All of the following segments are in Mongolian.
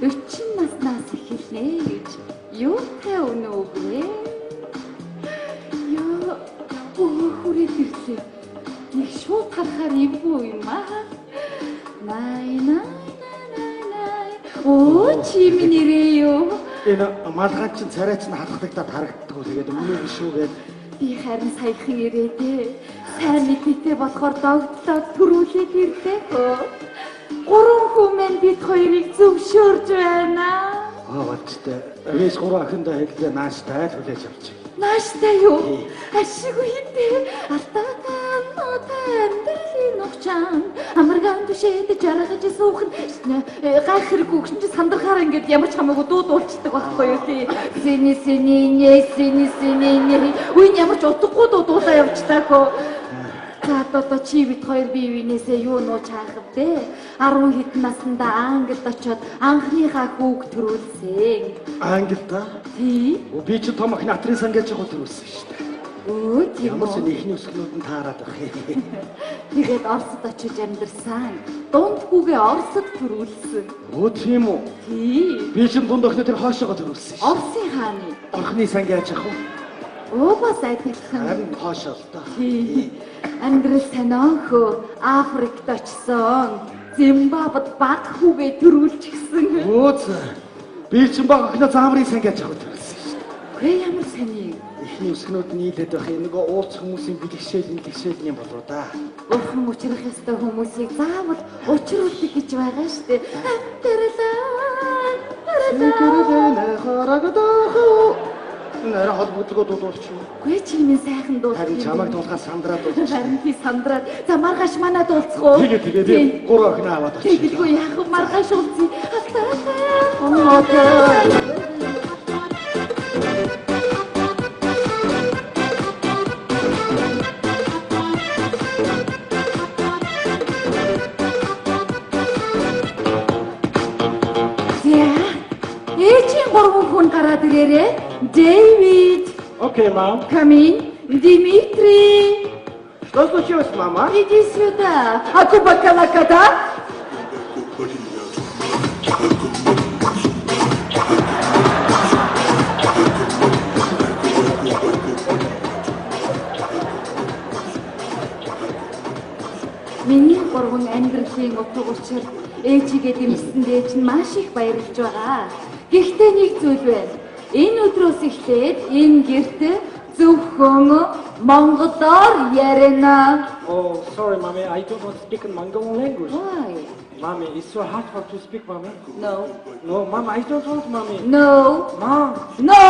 40 наснаас эхэлнэ гэж юутай өнөө үгүй. Ёо, хүрээд ирлээ. Нэг шууд харахаар ивгүй юм аа. Най. Оо, чимээ нэрээ юу? Энэ малгай чинь царай чинь халахдагдаад харагддаг. Тэгээд өмнө нь шүү гээд би харин саяхан ирээдээ. Сайн мэдээтэй болохоор догтлоод төрүүлээд ирлээ хөө. 3 хүмүүс бид хоёрыг зөвшөөрж байна. Аваачтай. Авээс 3 ахиндаа хэллээ нааштай хүлээж авч. Нааштай юу? Ашиггүй хитээ. Алтаатан амьдралын нухчаан. Амаргаан түшээд жаргаж суухан. Гайхраг үгшин чи сандрахаар ингээд ямар ч хамаагүй дууд уулцдаг байхгүй юу тий. Сэний. Үн ямар ч утгагүй дуудуулаа явчихдаг хөө. За одоо чи бид хоёр бие биенээсээ юу нууж хаах вэ? 10 хэдэн наснда Англид очиод анхныхаа хүүг төрүүлсэн. Англидаа? Тий. Би ч том ах натрын сан гэж явах төрүүлсэн шүү дээ. Өө тийм ямар ч үү. ихний өсгнүүд нь таарад байх. Тэгээд Оросд очиж амьдэрсэн. Дунд хүүгээ Оросд төрүүлсэн. Өө тийм үү? Тий. Би ч дунд охины тэр хоошоогоо төрүүлсэн шүү. Оросын хааны. Орхны сан гэж явах уу? Оо бас айдалхан. Харин хоошоо л доо. Тий. Амьдрал санаахөө Африкт очсон. Зимбабвед баг хүүгээ төрүүлчихсэн. Өөц. Би ч баг охины заамрын сан гэж явах төрүүлсэн шүү. Гээ ямар сони. Ихний өсгнүүд нийлээд байх юм нөгөө ууц хүмүүсийн бэлгшээл юм болоо да. Бурхан учрах ёстой хүмүүсийг заавал учруулдаг гэж байгаа штэ. Нэр холбогдлого дуулчих. Гүй чи минь сайхан дуулах. Харин чамайг дуулахаас сандраад дуулчих. Харин би сандраад. За маргааш манаа дуулцах уу? Тэгээ би 3 охин аваад очив. Тэгэлгүй яах вэ? Маргааш уулзъя. Ээжийн 3 хүн гараад ирээрээ. David. Окей, мам. Come in. Дмитрий. Что случилось, мама? Иди сюда. Акубакалакада. Миний 3 амьдралын утга учир ээжигээ дэмжсэн дээж нь маш их баярлж байгаа. Гэхдээ нэг зүйл байна. Энэ өдрөөс эхлээд энэ гэрт зөвхөн монголоор ярина. Oh, sorry, mommy. I don't want to speak in Mongolian language. Why? Mommy, it's so hard for to speak, mommy. No. No, mom, I don't want, mommy. No. Mom. No.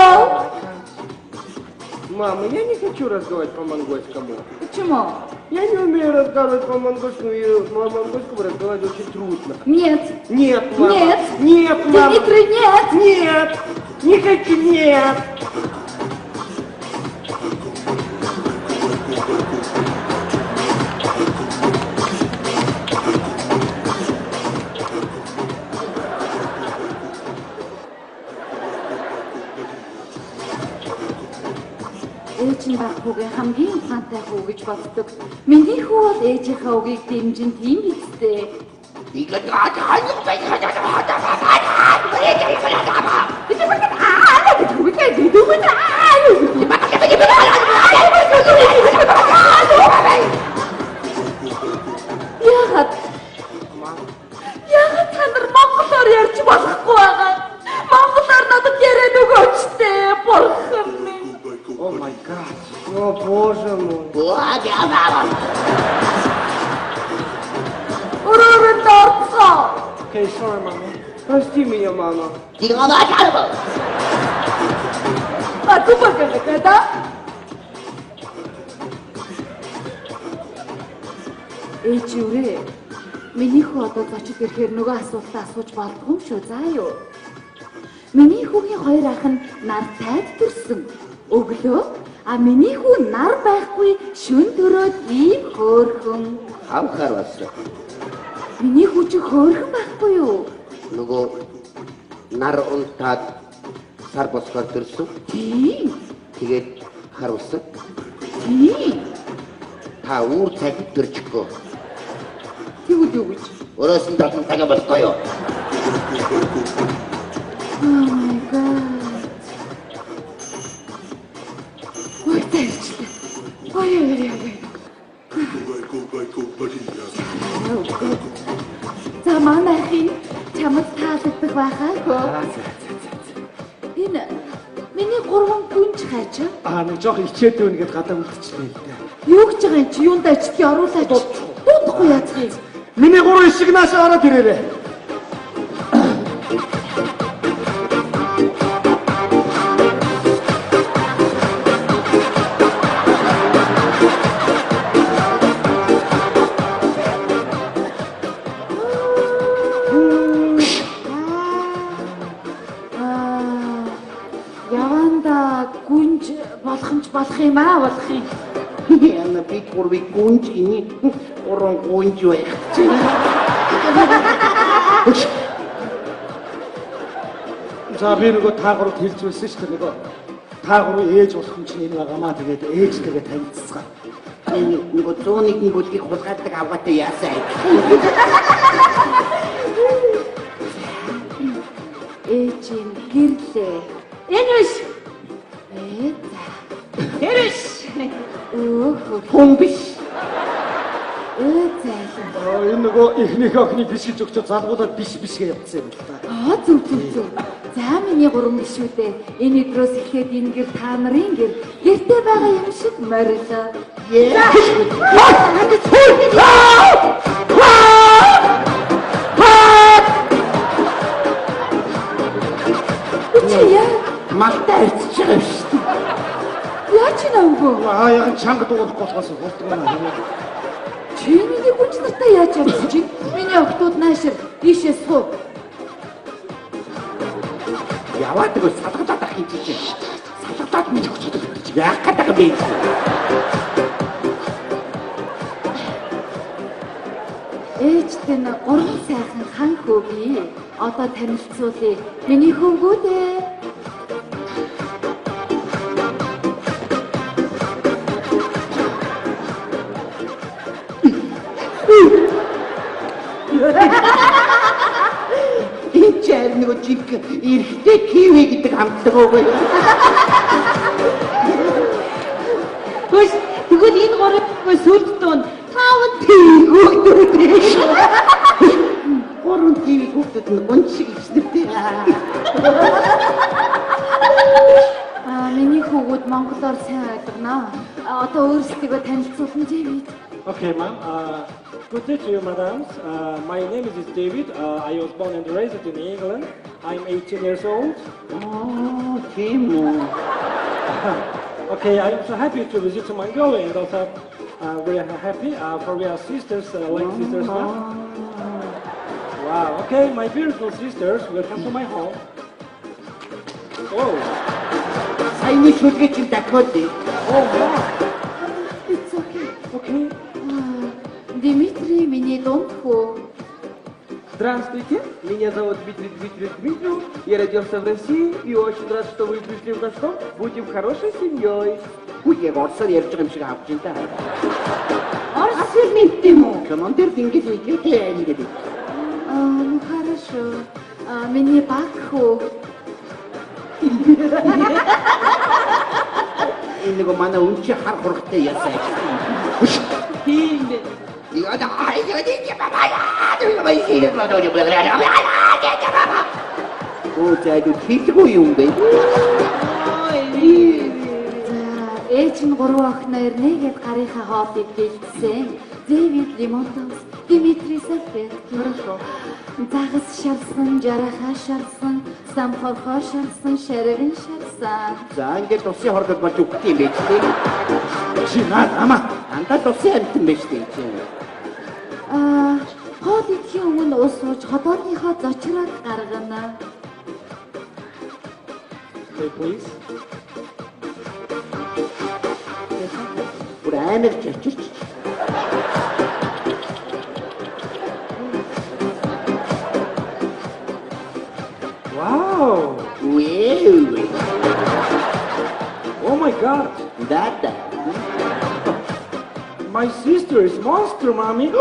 Мама, я не хочу разговаривать по-монгольскому. Почему? Я не умею разговаривать по-монгольскому, и по-монгольскому разговаривать очень трудно. Нет. Нет, мама. Нет. Нет, мама. Дмитрий, нет. Нет. Не хочу, нет. Ээжийн баг хүүгээ хамгийн ухаантай хүү гэж боддог. Миний хүү бол ээжийнхээ үгийг дэмжин тийм бидтэй. Яагаад та нар монголоор ярьж болохгүй байгаа? Монголоор надад яриад өгөөч дээ. Бурхан минь. О май гад. О боже мой. Өрөөрөнд орцоо. Okay, sorry, mommy. Прости меня, мама. Акубакалакада. Ээжүүрээ. Миний хүү одоо зочид ирэхээр нөгөө асуултаа асууж болдгоо юм шүү. Заа юу. Миний хүүгийн 2 ах нь нар тайд төрсөн. Өглөө миний хүү нар байхгүй шүн төрөөд ийм хөөрхөн. Хамхаар басна. Миний хүү чи хөөрхөн байхгүй юу? Нөгөө нар унтаад сар босгоор төрсөн. Тийм. Тэгээд харуулсан. Тийм. Та үүр цагт төрчихгөө. Тэгвэл юу гэж? Өрөөс нь татан тага босгоё. Oh my god. Ой, таарчлаа. Ой. За манай хин чамд таалагдах байхаагүй. Энэ миний 3 гүнж хайч. Нэг жоох ичээд өгнө гэд гадаа үлдчихлээ л дээ. Юу гэж байгаа юм чи юунд очтгийг оруулаач. Дуудахгүй яах юм. Миний 3 ишиг наашаа ороод ирээрээ. Яванда гүнж болох юм аа болох юм. Яна би гурвыг гүнж ини 3 гүнж байх чинь. За би нөгөө та гуравд хэлж байсан шүү дээ нөгөө та гурав ээж болох юм чинь энэ байгаамаа тэгээд ээжтэйгээ танилцсан. Энэ нөгөө 101 бүлгийг хулгайдаг авгаатай яасаа. Ээжийн гэрлээ. Энэ биш. Тэр биш. Хүн биш. Зайлшгүй. Энэ нөгөө ихнийх охины биш гэж өгчөө залгуулаад биш гээ явуулсан юм л та. Зүг. За миний 3 гişүү дээ. Энэ өдрөөс эхлээд энэ гэр та нарын гэр гэртээ байгаа юм шиг морилоо. Малтай ирчих юм шүү дээ. Яач наагүй. Яг чанга дуулахгүй болохоос болдгоо наа. Чи миний хүч нартай яаж чадчих чи? Миний октод наашир ийшээ суу. Яваад гоо салгадаад ах юм чи. Салгадаад минь өгч чаддаг чи. Яах гэдэг юм бэ? Ээжтэй нь 3 сайхан хан хөөе. Одоо танилцуулъя. Миний хөвгөө дээ. Энэ чаар нөгөө жиг эрэгтэй киви гэдэг хамтлаг уугүй. Хөөс тэгвэл энэ 3 сүлд дуун 5 тийгүүгдээ. 3 киви хүүхдэд нь уншиг ичнэвтэй. Миний хөвгүүд монголоор сайн ойлгоно. Одоо өөрсдөө танилцуулна Дэвид. Okay, ma'am. Good day to you, madams. My name is David. I was born and raised in England. I'm 18 years old. Тийм үү. Okay, I'm so happy to visit Mongolia and also very happy for we are sisters, like sisters now. Wow, okay, my beautiful sisters, welcome to my home. Oh, Саяны шүлгээ чинь дахиад дээ. oh, wow. It's okay. Okay. Дмитрий миний дунд хүү. Здравствуйте, меня зовут Дмитрий Дмитриев. Я родился в России и очень рад, что вы пришли в наш дом. Будем хорошей семьей. Үгүй яг орсоор ярьж байгаа юм шиг авч ин та. Орос хэл мэдтээ юм уу? Командир ингэж ингэж. Ну хорошо. Миний баг хүү. Энэ нөгөө манай үнчи хар хургтай ясаа. Тийм дээ. Яа да ай яа ди бабаа. Оо зайд хийхгүй юм бэ? Ээж нь 3 охиноо ирнэгээд гарынхаа хоолыг бэлдсэн. Дэвид Лимонтовс, Дмитрий Сафет. Хорошо. Загас шарсан, жарахаа шарсан, самхорхоо шарсан, шаргын шарсан. За ингээд тусын хордод болж өгөх юм бэ чи. Чи намаа. Андаа тусын амтан байж тээ чи. Хоол идэхийн өмнө ус сууж ходооныхоо зочроод гаргана. Okay, please. Бүр амар чичирч. Wow. Уэу. Oh my God. Дата. My sister is monster, mommy.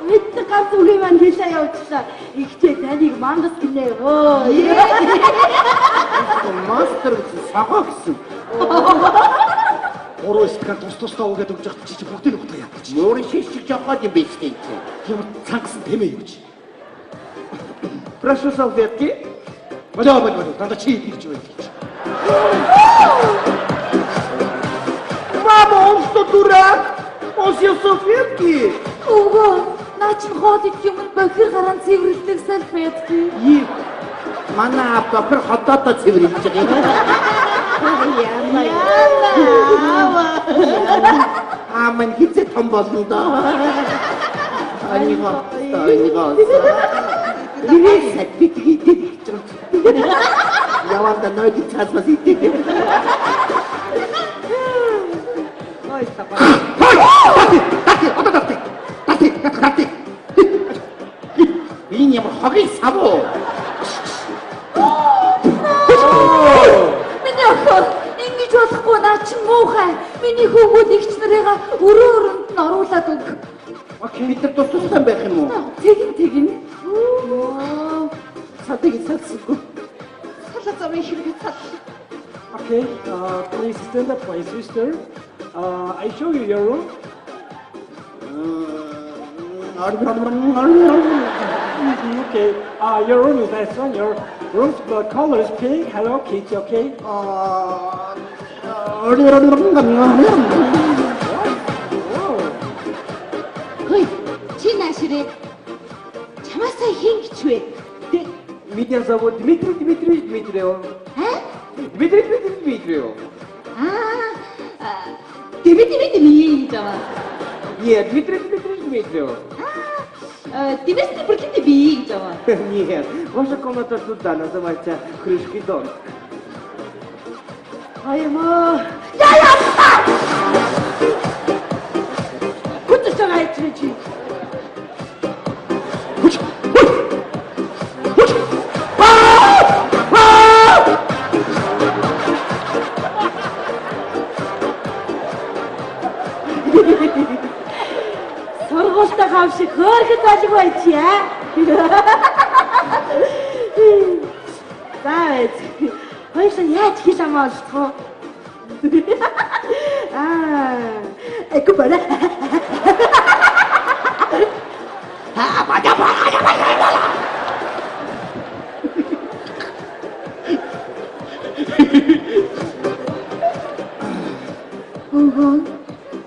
Мэддэг ганц үгээ маань хэлээ явуулчлаа. Ихтэй таныг мангас гинэ. Өө. Мастер гэсэн сагоо гэсэн. Гурван стакан тус-тусдаа угээд өгч явах чи бүгдийг утга яах гэж. Мөрөн шишиг жохоод юм биш тийм. Тийм цангасан тэмээ юу гэж. Прошу салфетки. Болоо. Дандаа чи хийж байв гэж. Мама, он что, дурак? Он съел салфетки. Өвгөө, наа чин хоол идэх юм бохир гараан цэвэрлдэг салфетки. Манай бохор хотоодоо цэвэрлж байгаа юм. Мань хизээ том болно доо. Анига. Нэрээ битгий гэж байна. Яванда нойд цаасмас итээ. Ой, стопа. Тати. Энэ юм хогийн савуу. Миний охин ингэж болохгүй наа чин муухай. Миний хүүгүүд игч нарыгаа өрөөнд нь оруулаад өг. Окей, бид нар тусдаа байх юм уу? Тэгин. Сатыг салсгүй. Салацаа хэрэг цад. Okay, please stand up, my sister. I show you your room. Okay, your room is nice one. Your room's color is pink. Hello, Kitty, okay? Хөөе, чи наашрээ. Чамаасаа хин гэж вэ? Меня зовут Дмитрий Дмитриев. А? Дмитрий Дмитриев. Дмитрий гэж аа. Нет, Дмитрий Дмитриев. Дмитрий Брикет би гэж аа. Нет, ваша комната туда, называется Крышкой дом. Аймаа. Хүч цагаат чи. Сургуультай хав шиг хөөргөд болиг байчи аа. Заац. Хоёроо яаж хэл амаалцах вэ? Эко бара. Өвгөө,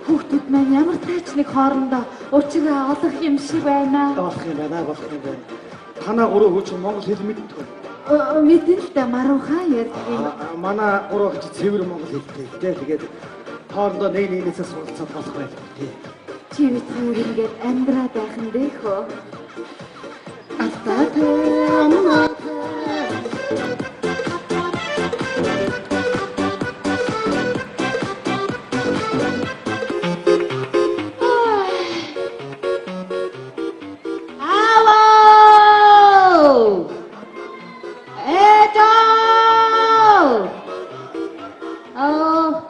хүүхдүүд маань ямар тайчныг хоорондоо уучраа олох юм шиг байна. Болох юм байна. Танаа гурав хүүч Монгол хэл мэддэг. Мэдэн л да маруухаа ярьдаг. Манай гурав хүүч цэвэр Монгол хэлтэй. Тэгээд хоорондоо нэгнээсээ суралцаад болох байх тий. Чи бид хоёр ингээд амьдраад байх юм дэхөө.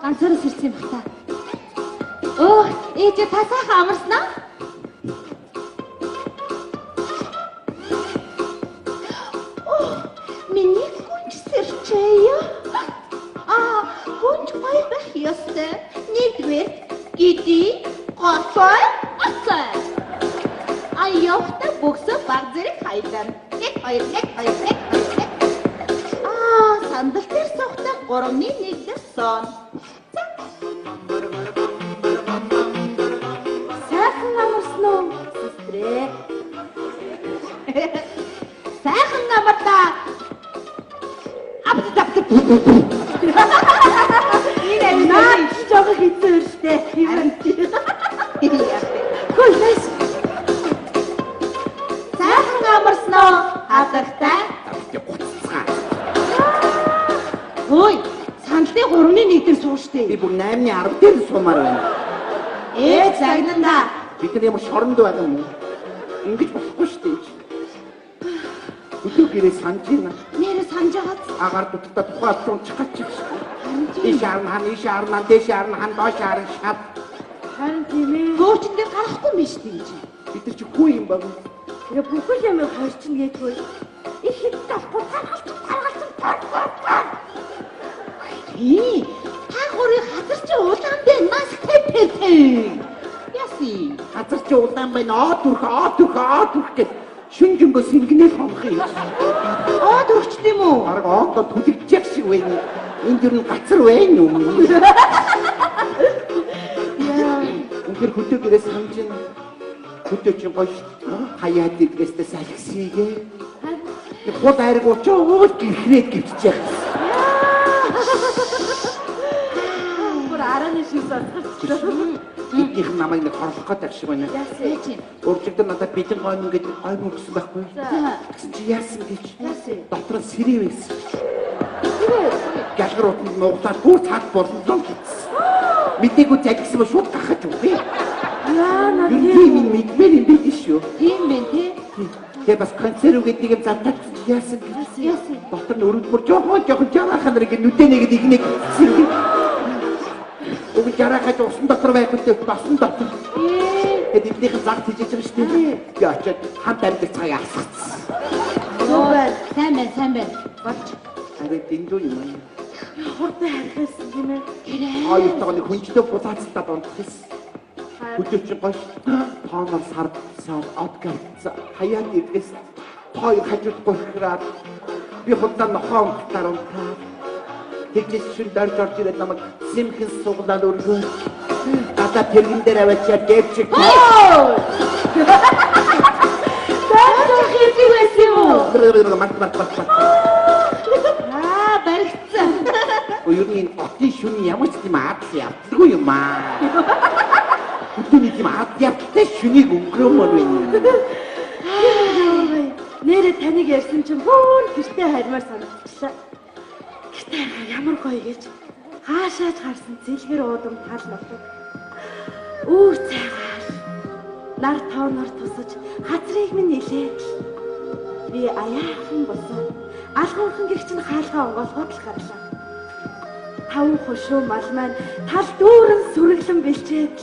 Ганцаараа сэрсэн юм байна. Ээж та сайхан амарснаа? Миний гүнж сэрчээе. Гүнж гоё байх ёстой. Нэгдүгээр гиди, госой, асай. Аяхта боксо баг зэрэг хайдан. Нэг хоёр. Сандал дээр сохтой 3-1 дээр сон. Сайхан амарсан уу? Сестрээ. Сайхан амартаа. Энэ наа жоо хийсэн штэ. Хөөе найс. Сайхан амарсан уу? Хадагтай. Хөөе, сандалын 3-1 дээр суу штэ. Би бүр 8-10 дээр сумаар байна. Загнанда. Бид нар ямар шоронд байгаа юм уу? Ингэж болохгүй шүү дээ. Өдөө гэрээ санаж байна. Нэрээ санаж агаад. Агаар дутагдаа тухайн алуун чагачих шүү. Иш арна, дээш арна, доош арна шат. Харин тийм ээ. Гөөчн дээр гарахгүй юм шүү дээ. Бид нар чи хүү юм баг. Тэгээ бүхэл юм хоёр чинь гээдгүй. Их хэд талахгүй таргалж. Тий. Та хоёрын хазар чи улаан байна. Нас тээ. Яси. Газар чи улаан байна. Оод гэж шүнгөнгөө сэнгэнэл хонох юм. Оод өрчт юм уу? Бараг оодоо түлэгчих шиг байна. Энд юу газар байна уу? Үнээр хөдөө гэрээс хамжин хөдөө чи гоё хаяад идрэстэ салхисгээ. Хол айрг очоод гихрээд гівчих. Бүр арааны шиг сонсчихлоо. Эднийх намайг нэг хорлох гэдэг шиг байна. Яасан чи? Уржигдэр надад бидэн гойн ингээд гой мөксөн байхгүй. Тэгсэн чи яасан гэж. Дотор нь сэрээ байсан. Галгар утанд нуугдаад бүр цаад боллоо гэсэн. Мэдээгүй загсан ба шууд гахаж үгүй. Яа наа тийм мэдмээр юм биш шүү. Тийм бэ тий? Тэгээ бас концерт үгээд нэг юм залтаад яасан гэж. Дотор нь өрөвдөр жоохон жараахан нар ингээд нүдэнэгэд игнэг сэрэг. Уг жарахаж усан дотор байх үедээ басан дотор. Тэгээд эднийх заг тийжэж байгаа шүү дээ. Би очиод хамт амьд цагийг асгацсан. Зүгээр. Сайн байна. Болж. Арай дэндүү юм аа. Хурдан харихсан юм ээ. Хоёртойгоо нэг хүнчтэй булаацтай донтхис. Хөдөө чи гоё. Тоонор сар одгaalцаа. Хаяад ирэс. Хоёр хажууд гохраад би худаа нохоо тарам. Тэгж шин дөрж орж ирээд намайг симхэн суглаад өргөө. Ата тэргэн дээр аваачаад дэвчиг. Таач хийх байсан юм уу? Март. Баригдсан. Юу нэг отын шүний ямар ч юм явдаггүй юм аа. Өдөөний тийм явдагтай шүнийг өнгөрөөмөр байна. Нэрээ таныг ярьсан чинь бүр гэртээ хармаар санагдчихлаа. Гэртээ ямар гоё гэж хаашаач харсан зэлгэр уудам тал нутаг. Үр цагаал. Нар тоонор тусаж хазрыг минь нилээд. Би аяахан босоо. Алханхан гих чинь хаалгаа онгоолгоод л гарлаа. Таван хошуу мал маань тал дүүрэн сүрэглэн бэлчээд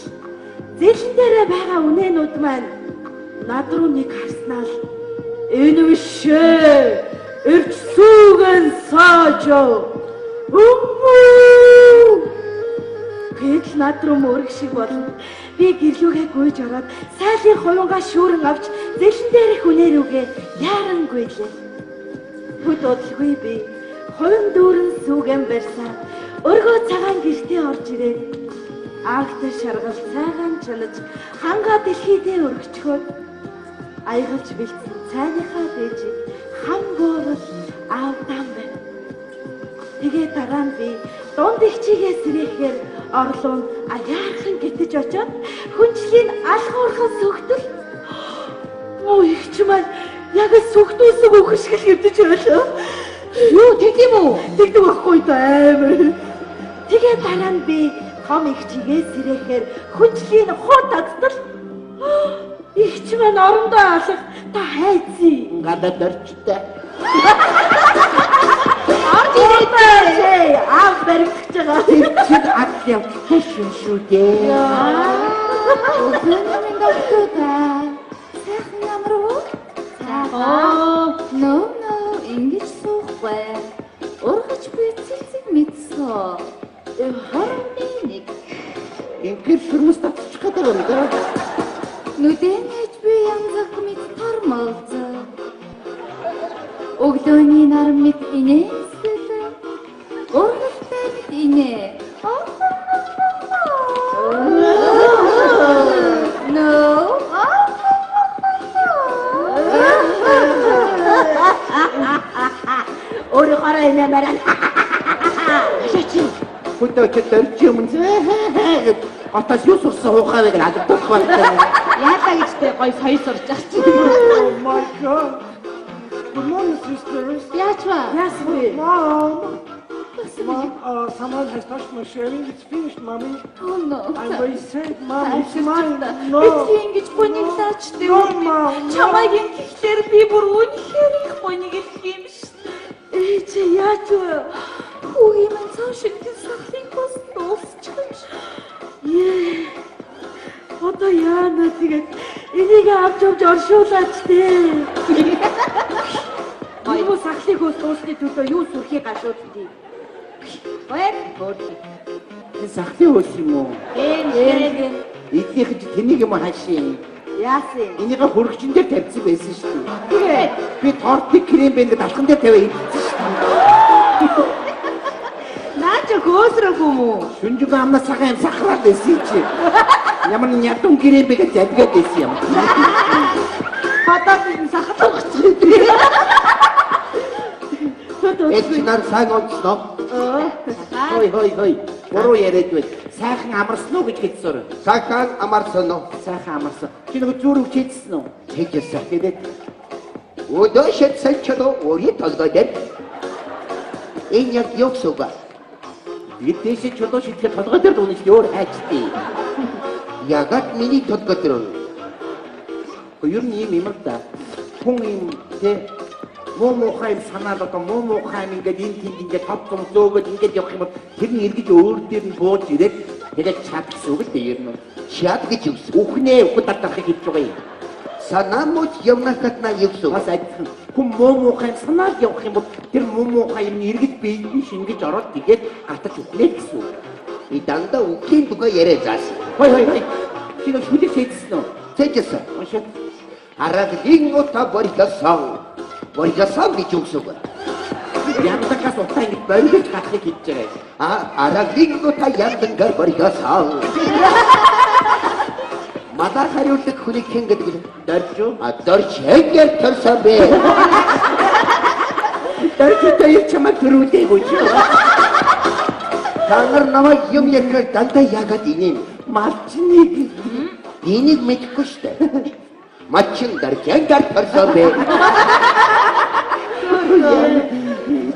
зэлэн дээрээ байгаа үнэнүүд маань над руу нэг харснаа л энэ биш ээ. Эрч сүгэн саажоо. Гэтэл над руу мөрөг шиг болно. Би гэрлүүгээ гүйж ороод сайлын хувингаа шүүрэн авч зэлэн дээрх үнээрүүгээ яарангүй лээ. Хөд удалгүй би хувин дүүрэн сүгэн барьсаа өргөө цагаан гэртээ орж ирээд агтар шаргал цайгаан чанаж хангаа дэлхийдээ өргөчгөөд айгалж бэлдсэн цайныхаа дээжийг хангуурал аавдаан байна. Тэгээ дараа нь би дунд ихчигээ сэрээхээр орлуун аяархан гитэж очоод хүнчлийн алхуурхан сүгтэл их ч маань яг сүгтүүлсэг өгшгөл хэвдэж байлаа. Юу тэгдэм үү? Тэгдэг байхгүй амар. Тэгээ дараа нь би том ихчигээ сэрээхээр хүнчлийн хуу татдал их ч маань орондоо алах та хайцээ. Гадаад орчтой. Орж ирээдээ. Аав баригдаж байгаа. Чи ад явах шүү дээ. Өглөөний доктор. Сайхан ямар уу? Нөө ингэж суухгүй. Ургач би цэцэг мэдсэн. Хорны нэг. Ингээд шүрмэс татчих гэдэг юм даа. Нүдэнэж би янзах мэд тормолз. Өглөөний нар мэд инээсэл. Ургалтай мэд инээ. Өөрөөрөө инээмэрэн. Хашаач. Хөдөө ч дөрж юм зээ. Отас юу сурсан хуухавыг алдах байна. Яатаа гэжтэй гой соёл сурч ах чи. Oh my God. Good morning, sisters. Яачва? Яасан бэ? Mom, someone has touched my shaving. It's finished, mommy. Oh no. I'm very sad, mom. It's mine. No. Би ингэж бониглаач дээ. No, mom. Чамайг ингэхлээр би бүр үнэхээр их бониглох юм шүү дээ. Чи яач вэ? Хүүгийн маань цааш идэх сахлын бос дуусчихсан. Одоо яана тэгээд Энийг авч оршуулаач тээ. Хүмүүс сахлыг дуусны төлөө юу сүрхийг гашуудтыг. Бод. Энэ сахлын хөөс юм уу? Эн. Эднийх чи тэнийг юм хаашийн. Яасан? Энийг хөргөчн дээр тавьсан байсан шүү дээ. Тэгээ. Би тортыг крем бэнд талхан дээр тавиа идсэн шүү дээ. Наа чи хөөсрөг юм уу? Шүнжиг амнаас цагаан юм сахараад байсан чи. Ямар нядун крем бэгээ задгаад байсан юм. Хатаад сахалгах чи. Эцнэр сайн онцлоо. Хой. Буруу яриад байл. Сайхан амарсан уу гэж хэлсэн. Сайхан амарсан уу? Сайхан амарсан. Чи нэг зүрх хийсэн үү? Хийжсэн. Тэгээд өдөө шатсан ч доо өөрийн толгойд. Энэ яг юу гэсэн бэ? Бид дэше чөлөө шитгэх толгой дээр дуунаж өөр хайчдээ. Ягаад миний толгой дээр? Юу юм л да. Хүн юм те муухай санаад одоо муухай ингээд энэ тийм ингээд товцом зөөгöd ингээд явах юм бол тэр нь эргэж өөр дээр нь бууж ирээд тэгээд чад гэсэн үг л дээ ер нь. Чад гэж юу? Үхнээ үхд татахыг хэлж байгаа юм. Санаа мөч явнахад на юу гэсэн? Бас айдхан. Хүн муухай санаад явах юм бол тэр муухай юм эргэж биеийн шингэж ороод тэгээд гатаж үхнээ гэсэн үг. И дандаа үхлийн дугаа яриа зааш. Хой. Чи нэг хүлээж хийсэн үү? Цэжсэн. Машин. Араглин ута боригасан. Боригасан гэж юу гэсэн үг? Янтакас утаа ингэ боригж гарахыг хэлж байгаа. Араглин ута янтангаар боригасан. Мадаа хариулдаг хүнийг хэн гэдэг вэ? Доржоо. Дорж хэнгээр төрсөн бэ. Доржтой чамаа төрүүлээгүй ч. Та нар намайг юм ярих дандаа яагаад инеем? Малчныг энийг мэдэхгүй штэ. Мачин доржэнгээр төрсөн бэ.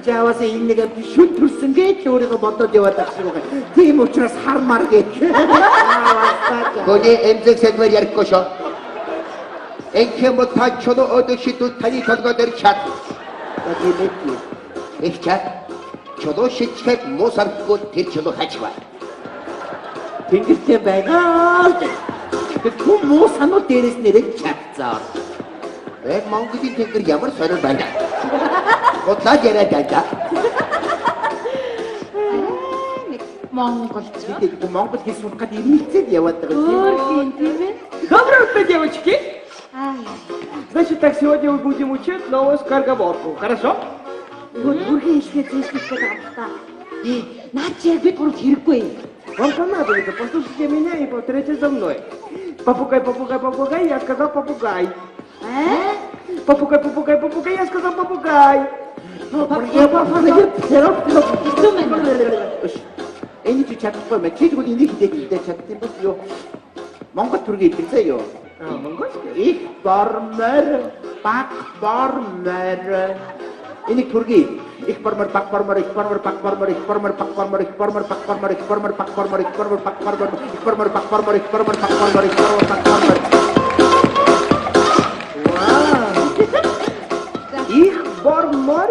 Жаваас энэ нэг шүн төрсөн гэж өөрийгөө бодоод яваад байгаа юм байна. Тийм учраас хармаар гэж. Гоне эмзэг сэдвэр ярихгүй шо. Энхэм та чөлөө өдөө шидүү таны толгой дээр чад. Их чад. Чөлөө шидчэд мусаргүй тэр чөлөө хачваа. Тэнгэртэй байгаа. Тэр хүн мусанууд дээрээс нэрээ чадцаар. Монголын тэнгэр ямар сонир байна. Бодлаад яриад байгаа. Монголч. Тэгээд Монгол хэл сурах гэдэг ирмэлцээд яваад байгаа Өөр тийм ээ. Доброе утро, девочки. Значит, так сегодня мы будем учить новую скороговорку. Хорошо? Бүрхэн хэлхээ зээшлэх гэдэг амтаа. Наад чи яг бид гурав хэрэггүй. Вам понадобится, послушайте меня и повторите за мной. Попугай, я сказал попугай. Попугай, я сказал попугай. Энэ чи чадахгүй мэ? Чи тэгвэл энийг хидээд чадсан бас юу? Монгол төргийн хэлдэг заяа. Монгольский? Их бормор, бак бормор. Энийг төргийн их бормор, бак бормор, их бормор, бак бормор, их бормор, бак бормор, их бормор, бак бормор, их бормор, бак бормор, их бормор, бак бормор, их бормор, бак бормор, их бормор, бак бормор, их бормор, бак бормор. Их бормор,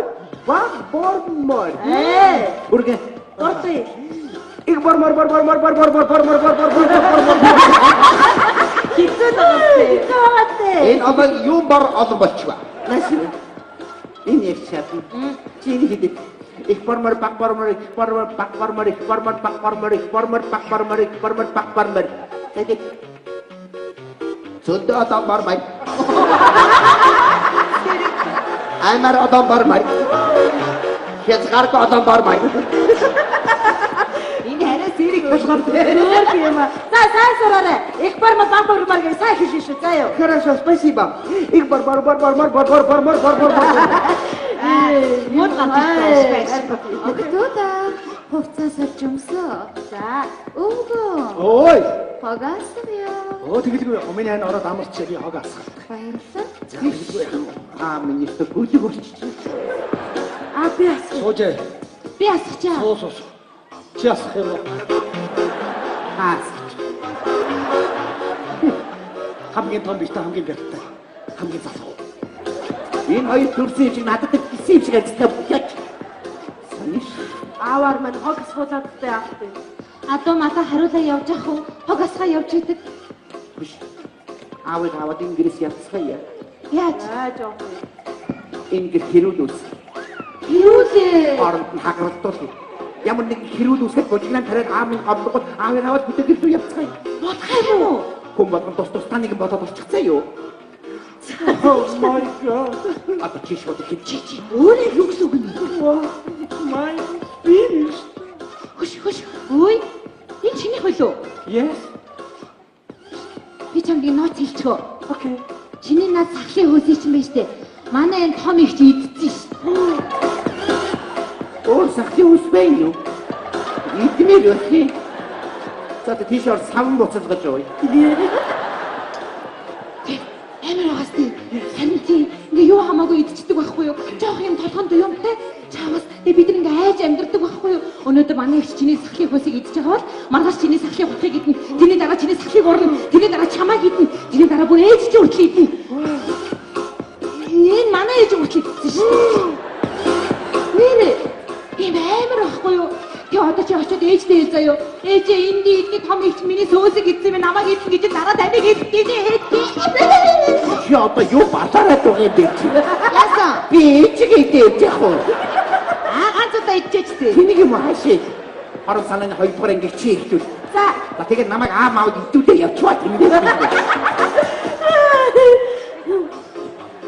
бак бормор. Бүргэн. Ортой. Их бормор. Хитэн байгаатай. Энэ одоо юм бар олон болчихва. Насив. Энэ яг шатна. Чи энэ хидэд. Их бормор, бак бормор, их бормор, бак бормор, их бормор, бак бормор, их бормор, бак бормор, их бормор, бак бормор. Тэгээд зөндөө одоо бормор. Амар одоо бормор. Хязгааргүй одоо бормор. Энэ хараа зэрэг болохоор Өөр юм аа. За сайн сураарай. Их барма баг бармаар гэж сайн хэлж шүү. За юу. Хорошо, спасибо. Их бормор. мод гатчихсан. Октода хувцас авч өмсөө. За өвгөө. Ой. Хагасгая. Тэгэлгүй миний хань ороод амарч би хог асах. Баярлалаа. Миний гүлэг болчих. Би асах. Суужээ. Би асахчаа. Суус. Чи асах юм уу? Хамгийн том биштэй хамгийн гэртэй. Хамгийн залуу. Энэ хоёр төрсөн чинь надад гисэн юм шиг ажтай бүхэж. Саниш. Аавар мань хог суулгаадтай аахгүй. Адуу мата хариулаа явж ах уу? Хог асгаа явж идэг. аавыг аваад ингээс явцгаая. Яаж? жоох. Ингээд хэрүүл үз. Ирүүлээ. Оронд нь хагаралдуул. Ямар нэг хэрүүл үсгээд гожигнаа тариад аамын гомдгол аавыг аваад бүтээгэл рүү явцгаая. Бодох юм уу? Хүн болгон тус таныг бодоод болчихсан юу? Oh my God. Одоо чи шууд хэмжиж. Өөрөө юу гэсэн үг нь? Wow, my finished. Хөш. Ой. Энэ чиний болов? Yes. Би чамд нууц хэлчихөө. Okay. Чиний наад сахлын хөөсий чинь байж тээ. Манай энэ том ихч идчихсэн ш. Өөр сахлын үс байна юу? Идмээр юу? За тийшээ савн буцалгаж ой. Амар байгаас тий. Харин тий. Ингээ юу хамаагүй идчихдэг байхгүй юу? Жоох юм толгонд юмтай. Чамаас бид нар ингээ айж амьдэрдэг байхгүй юу? Өнөөдөр манай ихч чиний сахлын хөөсийг идчихэж байгаа бол маргааш чиний сахлын хутгийг идэнэ. Тэрний дараа чиний сахлыг урна. Тэрний дараа чамааг идэнэ. Тэрний дараа бүр ээж чи хүртэл идэнэ. Энэ манай ээж хүртэл идсэн шүү. Нэрээ. Тийм амар байхгүй юу? Тэгээ одоо чи очиод ээжтэй хэл заяа. Ээжээ энэ том ихч миний сөөсийг идсэн минь намайг идсэн гэж дараа таныг идэх гэж. Чи одоо юу базараад байгаа юм бэ? Яасан? Би ээжигээ идэж яах вэ? Ганц удаа идчихэж тээ. Тэнийг юм хаашаа. Харин санааны хоёрдугаар анги чи ихтүүл. За. Тэгээд намайг аав идүүлээ явчихваа тэндээ.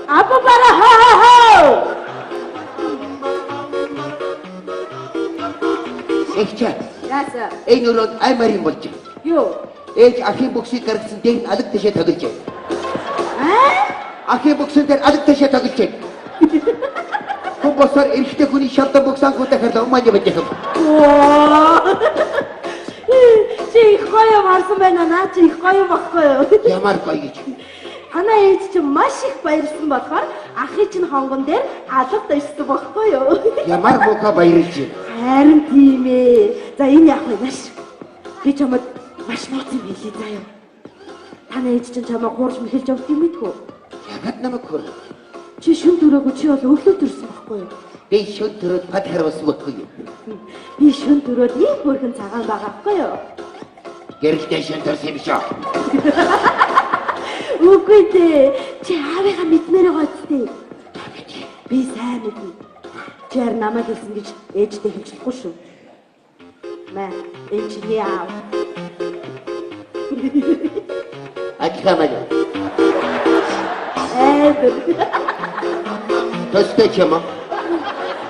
Апа бара хоо. Эхчээ. Яасан? Энэ өрөөнд аймаар юм болж байна. Юу? Ээж ахын бүксийг гаргасан дээр нь алг ташаа тоглож байна. Ахын бүксэн дээр алг ташаа тоглож байна. Хүн босоор эрэгтэй хүний шалдан бүксангүй дахиад умаа явж байгаа. Чи их гоё марсан байна наа чи их гоё баггүй юу? Ямар гоё гэж. Танаа ээж чинь маш их баярлсан болохоор ахын чинь хонгон дээр алга дайсан баггүй юу? Ямар муухай баярлж байна. Харин тийм ээ. За энэ яах вэ маш? Би чамд маш нууц юм хэлээ заяа. Танаа ээж чинь чамаа хуурж мэхэлж явах юм мэдгүй. Ягаад намайг хөр? Чи шүн төрөөгүй чи бол өглөө төрсөн баггүй юу? Би шүн төрөд бат харуулсан баггүй юу? Би шүн төрөөд ийм бүрхэн цагаан байгаа баггүй юу? Гэрэлтэй шүн төрсөн юм шүү. Үгүй дээ. Чи аавыгаа мэдмээр байгаа үстэй. Би сайн мэднэ. Чи яар намайг хэлсэн гэж ээжтэй хэлчихгүй шүү. Мэ, энэ чиний аав. Ачхамаа. Төстэй ч юм уу?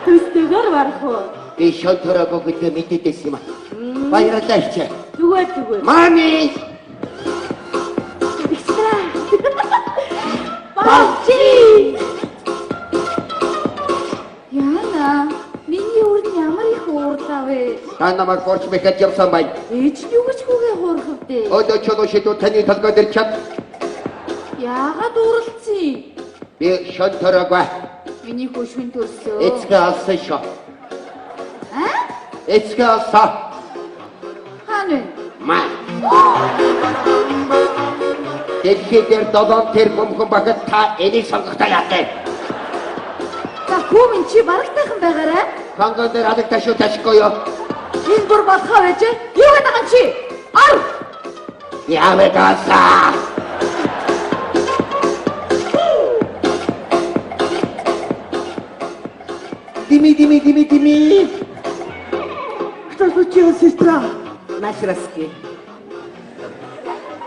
Төстэйгээр барах уу? Би шүн төрөөгүй гэдэг мэдээдсэн юм аа. Баярлалаа ихчээ. Зүгээр. Мами! Экстра. Бачи! Яна, миний үрд ямар их уурлаа вэ? Та намайг борч мэхэд явсан бай. Ээж нь юу гэж хүүгээ хуурхав дээ? Одоо чодоо шидүү таны толгой дээр чад. Яагаад уурлцъя? Би шүн төрөөгүй. Миний хүү шүн төрсөн. Эцгээ алсан шүү. Аа? Эцгээ алсан. Хаана вэ? Маа. Дэлхий дээр 7 тэрбум хүн багт та энийг сонгохтой яатай. За хүү минь чи барагтайхан байгаарай. Хонгон дээр алг ташуу ташихгүй юу? Энэ бүр болохоо байж. Юу гэдэг юм чи? Ар! Яавэ гаса. Дими. Что случилось, сестра? Насраски.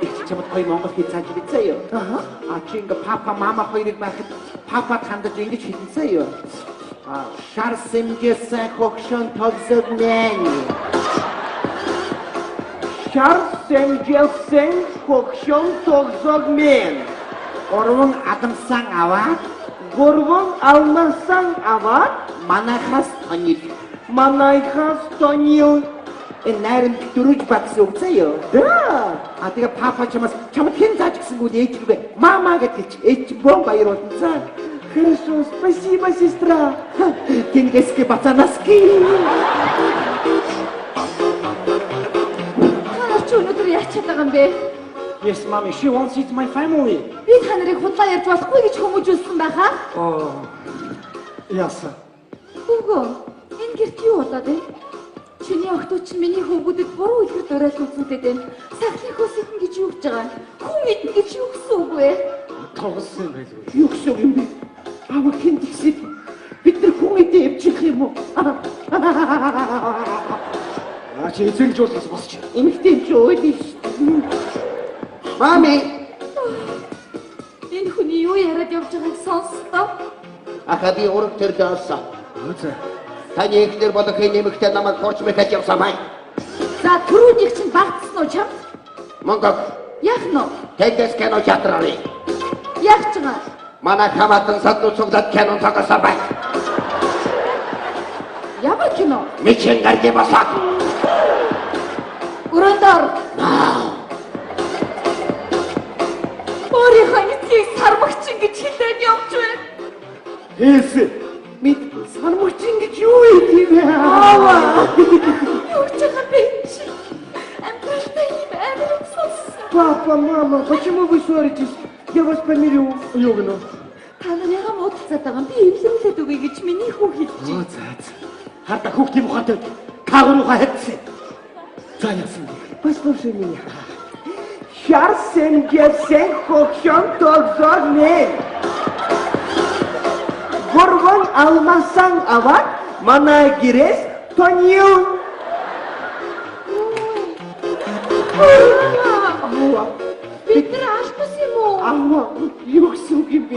Их чамд хой монгол хэл зааж бицээё. А чи ингээ папа мама хоёрыг байхад папа хандаж ингэж хэлсэё. Шар сэмжсэн хогшон тогсод нэн. Шар сэмжсэн хогшон тогсод мен. Гурван адамсан аваад гурван алмасан аваад манайхаас тонил энэ найрамд дөрөж багс өгцөөё. А тэгээ папа чамд хэн зааж гисэнгүү ээж рүүгээ мама гэж ээж бом баяр болцсон. Хорошо, спасибо, сестра. Кингэски пацанаски. Та ч өнөөдөр яачаад байгаа юм бэ? Yes, mommy, she wants to eat my family. Би та нарыг худлаа ярьж болохгүй гэж хүмүүжүүлсэн байхаа. Яасан. Үгүй. Энэ гэрт юу болоод вэ? Чиний охтууд чинь миний хүүгүүдэд буруу илгэр дурайл үзүүлээд байна. Сахлын хөөс идэн гэж юу гэж байгаа юм? Хүн идэн гэж юу гэсэн үг вэ? Тоглосон байлгүй. Юу гэсэн үг юм бэ? Аав хэн тэгсэд бид нар хүн идэ явчих юм уу? Чи эзэн жуулаас босч. Эмэгтэй чи өөдөө шүү. Мами, Энэ хүний юу яриад явж байгааг сонслоо. ахаа би ураг төрлөөсөн. Үгүй. Таны ихнэр болох нэмэгтэй намайг хурц мэхэж явсан бай. За түрүүнийх чинь багтсан уу чам? Монгол Яах нь вэ? тэндээс кино театрын. Яах ч юм. Манай хамаатан саднууд цуглаад кино тоглосон бай. Ямар кино? Мичин гарди басаад. Өрөөндөр. Өөрийнхөө эцгийг сармагч гэж хэлээд явж байна. Хэлсэн. Мэд санамж ингэж юу юм бэ? Юу ч юм бэ? Амттай юм амар сонсон. Папа, мама, почему вы ссоритесь? Я вас помирю. Юу гэнэ? Та нар яга муудцаад байгаа юм? Би эвлэмлээд өгье гэж миний хүү хэлж. Оо за. Харта хүүхдийн ухаантай таагруугаа хайцсан. За яасан. Послушай меня. Сейчас сен хокшон толзорне. Горгон алмасан ават манай гэрээс тонил. Бид нар албас юм уу? Аава, юу гэсэн үг юм бэ?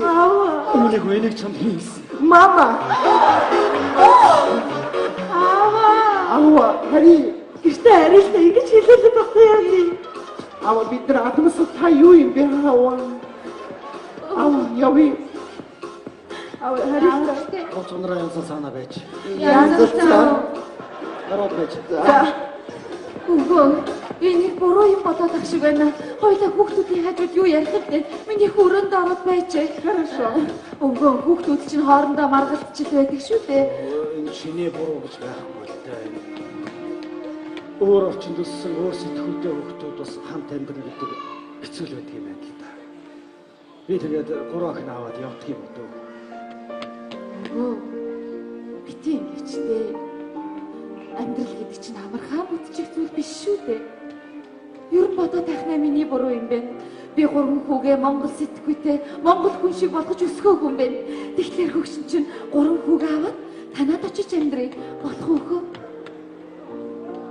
Үүнийг энийг чамд хийсэн. Мама, Аава, хари. Гэртээ арилтаа ингэж хэлээд багтаа яа. Аава бид нар адмас та юу юм бэ? Аава, яви. Харин Гоц ундраа янзсан санаа байж. янзлаа. Ороод байж. Үгүй. Энийг буруу юм бодоод ах шиг байна. Хоёлаа хүүхдүүдийн хажууд юу ярих вэ? Миний хүрээнд ороод байжээ. Хорошо. Үгүй хүүхдүүд чинь хоорондоо маргалдчихл байдаг шүү дээ. Энэ шинэ буруу гэж байхгүй л дээ. Өөр орчинд өссөн өөр сэтгүүлтэй хүүхдүүд бас хамт амьдрах гэдэг хэцүү л байдаг юм байна л да. Би тэгээд 3 охин аваад явдаг юм дөө. Үгүй. Бити юм гэжтэй. Амьдрал гэдэг чинь амархан бүтчих зүйл биш шүү дээ. Ер нь бодоод тахнаа миний буруу юм байна. Би 3 хүүгээ Монгол сэтгүүтэй, Монгол хүн шиг болгож өсгөөгүй юм байна. Тэгэхээр хөгшин чинь 3 хүүгээ аваад танаад очиж амьдрий. Болох уу хөө?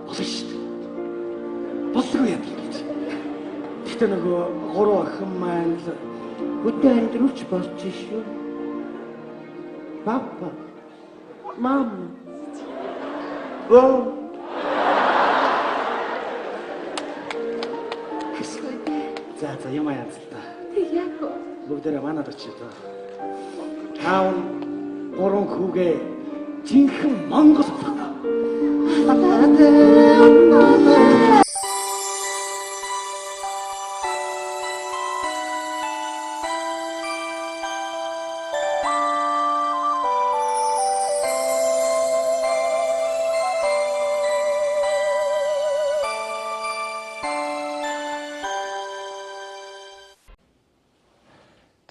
Болно шүү дээ. Болгүй яа гэж. Гэхдээ нөгөө 3 охин маань л Хөдөө амьдрууч болж шүү. Папа, мама. Оо, Ашгүй дээ. за юм янз л да. Тэг яг уу. Бүгдээрээ манад очиж та. Таав 3 хүүгээ жинхэнэ Монгол болох.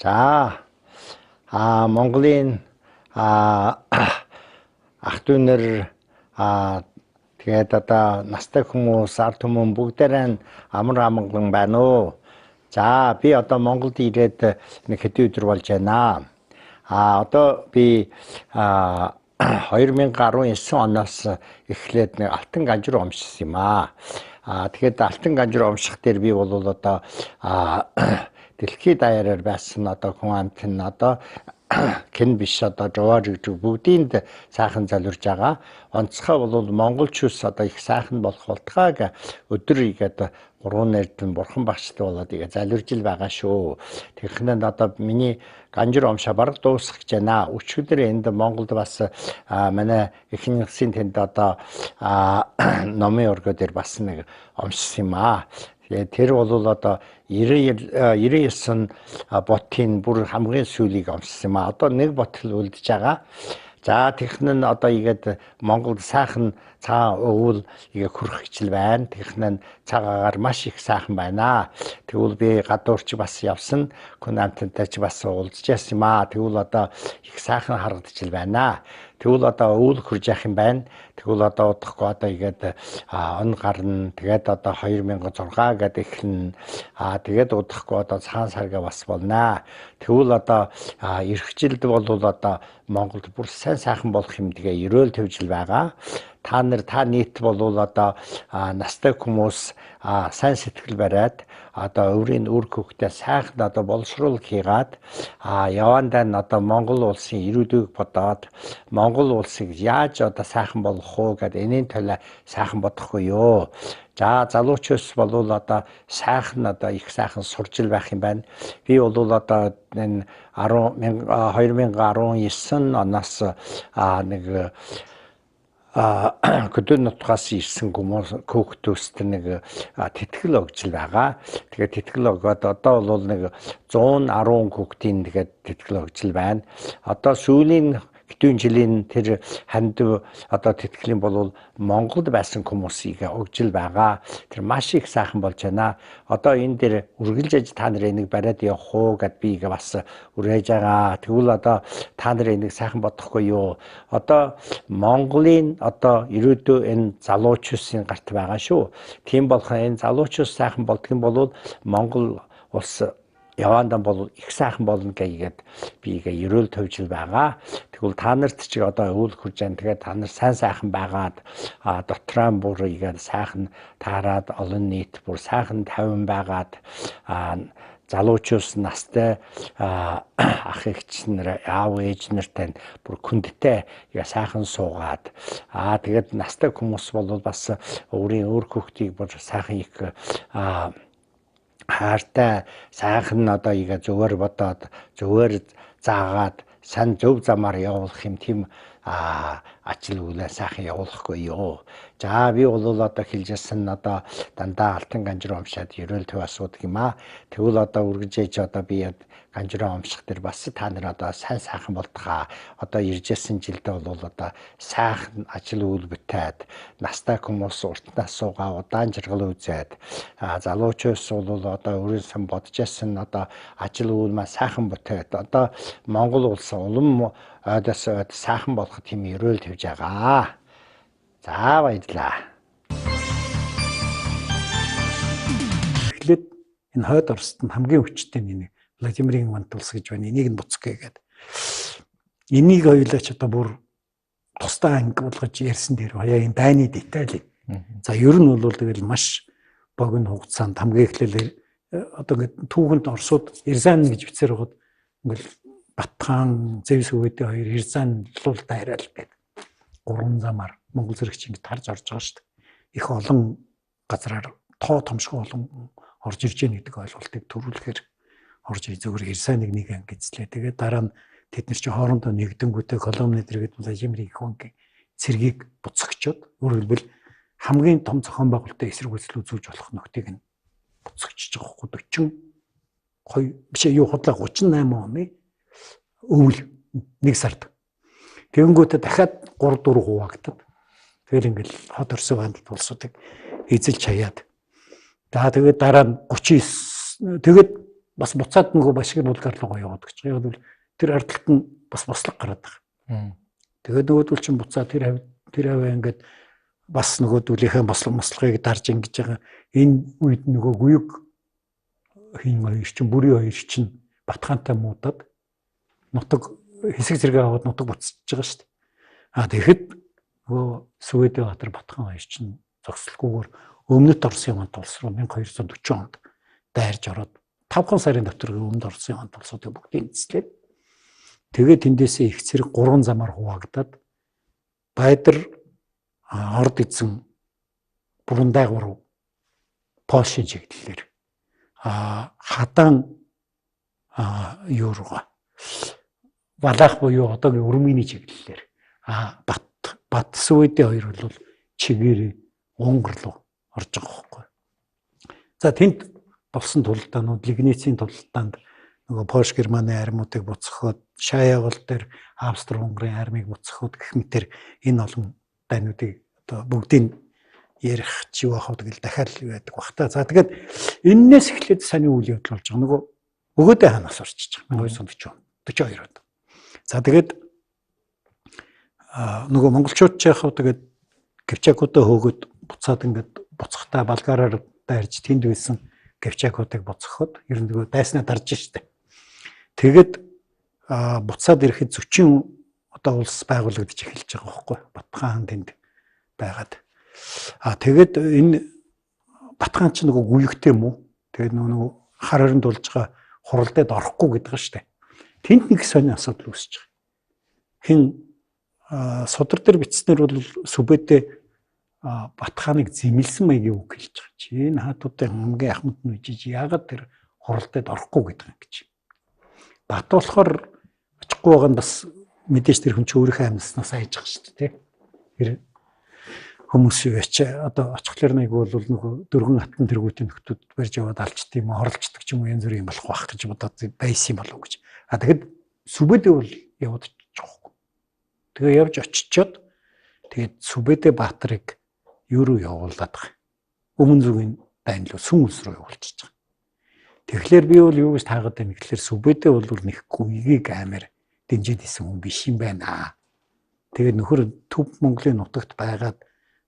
За, Монголын ах дүүнэр тэгээд одоо настай хүмүүс, ард түмэн бүгдээрээ амар амгалан байна уу? За, би одоо Монголд ирээд нэг хэдэн өдөр болж байна. Одоо би 2019 оноос эхлээд нэг алтан ганжруу уншсан юм аа. Тэгээд алтан ганжруу унших дээр би бол одоо дэлхийд даяараар байсан одоо хүн амт нь одоо хэн биш одоо жовоор гэж бүгдийнд сайхан залурж байгаа. Онцгой бол монголчууд одоо их сайхан болох болтгойг өдөр игээд 3 нэрдэн бурхан багштай болоод игээ залурж ил байгаа шүү. Тэгэхээр одоо миний ганжир умшаа бараг дуусах гэж байна. Өчигдөр энд Монголд бас манай эхний хэсгийн тэнд одоо номын өргөө дээр бас нэг умшсан юм аа. Тэр бол одоо 99 ботын бүр хамгийн сүүлийг умшсан юм аа. Одоо нэг ботл үлдэж байгаа. За технэн одоо игээд Монголд сайхан цагаан өвөл игээ хүрэх хичээл байна. Технэн цагаагаар маш их сайхан байна. Тэгвэл би гадуурч бас явсан. Хүн амтантай ч бас уулзж яасан юм аа. Тэгвэл одоо их сайхан харагдчихл байна. Тэгвэл одоо өвөл хурж явах юм байна. Тэгвэл одоо удахгүй одоо игээд он гарна. Тэгээд одоо 2006 гэдэг эхэлнэ. Тэгээд удахгүй одоо цагаан сарга бас болно. Тэгвэл одоо эх жилд бол одоо Монголд бүр сайн сайхан болох юм тэгээ ерөөл төвжил байгаа. Та нийт бол одоо настай хүмүүс сайн сэтгэл бариад одоо өврийн үр хөвгтөө сайхан одоо боловсруулал хийгээд явандаа нь одоо Монгол улсын ирээдүйг бодоод Монгол улсыг яаж одоо сайхан болгох уу гэдэг энэний төлөө сайхан бодохгүй юу. За залуучууд бол одоо сайхан одоо их сайхан сурж ил байх юм байна. Би бол одоо энэ 2019 оноос нэг хөдөө нутгаас ирсэн хүүхдүүст нэг тэтгэл өгж байгаа. Тэгээд тэтгэл өгөөд одоо бол нэг 110 хүүхдийн тэгээд тэтгэл өгж байна. Одоо сүүлийн хэдэн жилийн тэр ханд одоо тэтгэлийн бол Монголд байсан хүмүүсийг өгж байгаа. Тэр маш их сайхан болж байна. Одоо энэ дээр үргэлжлэж та нар энийг бариад явах уу гэд би бас үрээж байгаа. Тэгвэл одоо та нар энийг сайхан бодохгүй юу? Одоо Монголын одоо ирээдүй энэ залуучуудын гарт байгаа шүү. Тийм болохоор энэ залуучууд сайхан болдгон бол Монгол улс явандан бол их сайхан болно гэгээд би ерөөл төвжил байгаа. Тэгвэл та нарт ч одоо өвөл хурж байгаа. Тэгээд та нар сайхан байгаад дотроо бүр игээд сайхан таарад олон нийт бүр сайхан 50 байгаад залуучууд настай ах эгч нар аав ээж нартай бүр хүндтэй сайхан суугаад тэгээд настай хүмүүс бол бас өөрийн өөр хүүхдийг бүр сайхан их хаартай сайхан одоо игээ зөвөр бодоод зөвөр заагаад сан зөв замаар явуулах юм тийм ажил үйлээ сайхан явуулахгүй юу. За би бол одоо хэлжсэн одоо дандаа алтан ганжруу уншаад ерөөл төв асуудаг юм аа. Тэгвэл одоо үргэлжээж одоо би ганжруу унших дээр бас та нар одоо сайхан болтгоо. Одоо иржсэн жилдээ бол одоо сайхан ажил үйл бүтээд настай хүмүүс уртнаас суугаа удаан жаргал үзээд залуучууд бол одоо өөрөөсөө бодож байсан одоо ажил үйл маа сайхан бүтээд одоо Монгол улс улам ойдоос сайхан болох тийм ерөөл тавьж байгаа. За баярлаа. Эхлээд энэ хойд Оросд хамгийн хүчтэй нэг Владимирийн мант улс гэж байна. Энийг нь буцгая гэдэг. Энийг хоёулаа ч одоо бүр тусдаа анги болгож ярьсан дээр хаяа энэ дайны деталь. За ер нь бол тэгэл маш богино хугацаанд хамгийн эхлээл одоо ингээд түүхэнд Оросууд Эрзан гэж бичсээр байгаад ингээл Батхан, Зевс өвөдөө хоёр Эрзан луулт хайраал гэдэг. 3 замаар Монгол зэрэгч ингэж тарж орж байгаа шүү дээ. Их олон газраар тоо томшгүй олон орж ирж яах гэдэг ойлголтыг төрүүлэхээр орж зөвхөн Эрзаныг нэг ангицлээ. Тэгээд дараа нь тэд нар чи хоорондоо нэгдэнгүүтээ коломны дэргэд Владимир их хонгийн цэргийг буцагчод өөрөөр хэлбэл хамгийн том зохион байгуулалтын эсрэг үйлчлэл үзүүлж болох нөхдийг нь буцагчиж байгаа хгүй 42 биш юу худлаа 38 оны өвөл 1 сард. Тэгэнгүүтээ дахиад 3-4 хуваагдаад тэгэл ингээл хот Орсын хандлт улсуудыг эзэлж хаяад. За тэгээд дараа нь 39 тэгээд бас буцаад нөгөө Башкир Булгар руу яваад гэж. Яг бол тэр ардталт нь бас бослог гараад байгаа. Тэгээд нөгөөдөл чинь буцаад тэр хаваа ингээд бас нөгөөдөлийнхээ бослогыг дарж ингэж байгаа. Энэ үед нөгөө гүйг хин хоёр чинь бүрийн хоёр чинь Батхантай муудаад нутаг хэсэг зэрэг аваад нутаг буцаж байгаа шүү дээ. Тэгэхэд нөгөө Сүвэдэ Батар Батхан хоёр чинь зогсолгүйгээр өмнөд Оросын мант улс руу 1240 онд дайрж ороод 5 сарын дотор өмнөд Оросын мант улсуудыг бүгдийг эзлээд тэгээд тэндээсээ их зэрэг 3 замаар хуваагдаад Байдар орд эзэн Бурундай руу Польшийн чиглэлээр Хадан юурга Валах буюу одоогийн Урмыны чиглэлээр Бат Сүвэдэ хоёр бол чигээр Унгар руу орж байгаа байхгүй. За тэнд болсон тулдаанууд Лигницийн тулдаанд нөгөө Польш Германы армиудыг буцахад Шаяавал дээр Австри-Унгарын армийг буцахад гэх мэтэр энэ олон дайнуудыг одоо бүгдийг ярих чи байх уу тэгэл дахиад л байдаг бах та. За тэгээд эннээс эхлээд саний үйл явдал болж байгаа. Нөгөө өгөөдөө ханаас орчиж байгаа. 1942 онд. За тэгээд нөгөө монголчууд ч яг тэгээд Кипчакуудаа хөөгд буцаад ингээд буцахтаа Болгараар дайрж тэнд байсан Кипчакуудыг буцахад ер нь нөгөө дайснаа дарж штэ. Тэгэд буцаад ирэхэд 40 одоо улс байгуулагдаж эхэлж байгаа байхгүй. Батхан тэнд байгаад. Тэгэд энэ Батхан ч нөгөө гүйгтэй юм уу? Тэгээд нөгөө хар хоринд болж байгаа хуралдад орохгүй гэдэг нь штэ. Тэнд нэг сони асуудал үүсэж байгаа. Хин судар дээр бичснээр бол Сүбэдэ Батханыг зэмлсэн маягийн үг хэлж байгаа чи. Энэ хаатуудын хамгийн ахмад нь үжиж яагаад тэр хуралдад орохгүй гэдэг юм гэж. Бат болохоор очихгүй байгаа нь бас мэдээж тэр хүн ч өөрийнхөө амьдснаас айж байгаа шүү дээ. Тэр хүмүүс яач одоо очихлоор нэг бол нөгөө дөрвөн хатан тэргүүтийн нөхдүүд барьж яваад алчт юм хорлцдаг ч юм уу янз бүрийн болох байх гэж бодоод байсан юм болов уу гэж. Тэгэхэд Сүбэдэ бол яваад очих жоохгүй. Тэгээ явж очичоод тэгээд Сүбэдэ Баатарыг юу руу явуулдаг. Өмнө зүгийн дайн руу сүм улс руу явуулчихж байгаа. Тэгэхээр би бол юу гэж таагаад байна гэхэлэр Сүбэдэ бол нэг гүйгийг амар дэмжиж исэн хүн биш юм байна. Тэгээд нөхөр Төв Монголын нутагт байгаад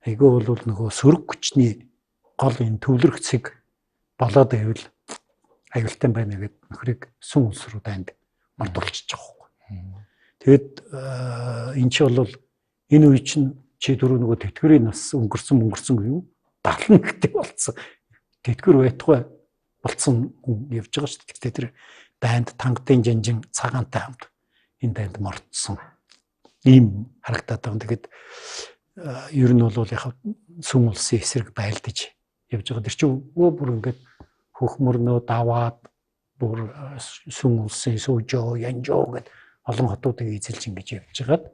айгүй бол нөгөө сөрөг хүчний гол энэ төвлөрөх цэг болоод байвал аюултай байна гэдэг нөхрийг сүм улс руу дайнд мартуулчихж байгаа юм. Тэгэд энэ ч бол энэ үе чинь чи дөрөв нөгөө тэтгэврийн нас өнгөрсөн юу 70 гэдэг болсон. Тэтгэвэр байтугай болцсон хүн явж байгаа шүү дээ. Тэр дайнд тангадын жанжин цагаантай хамт энэ дайнд мордсон. Ийм харагдаад байгаа. Тэгэд ер нь бол яг сүм улсын эсрэг байлдаж явж байгаа. Тэр чинь бүр ингээд хөх мөрнөө даваад бүр сүм улсын сүүжөө янжоо гэд олон хотуудыг эзэлж ингэж явж байгаад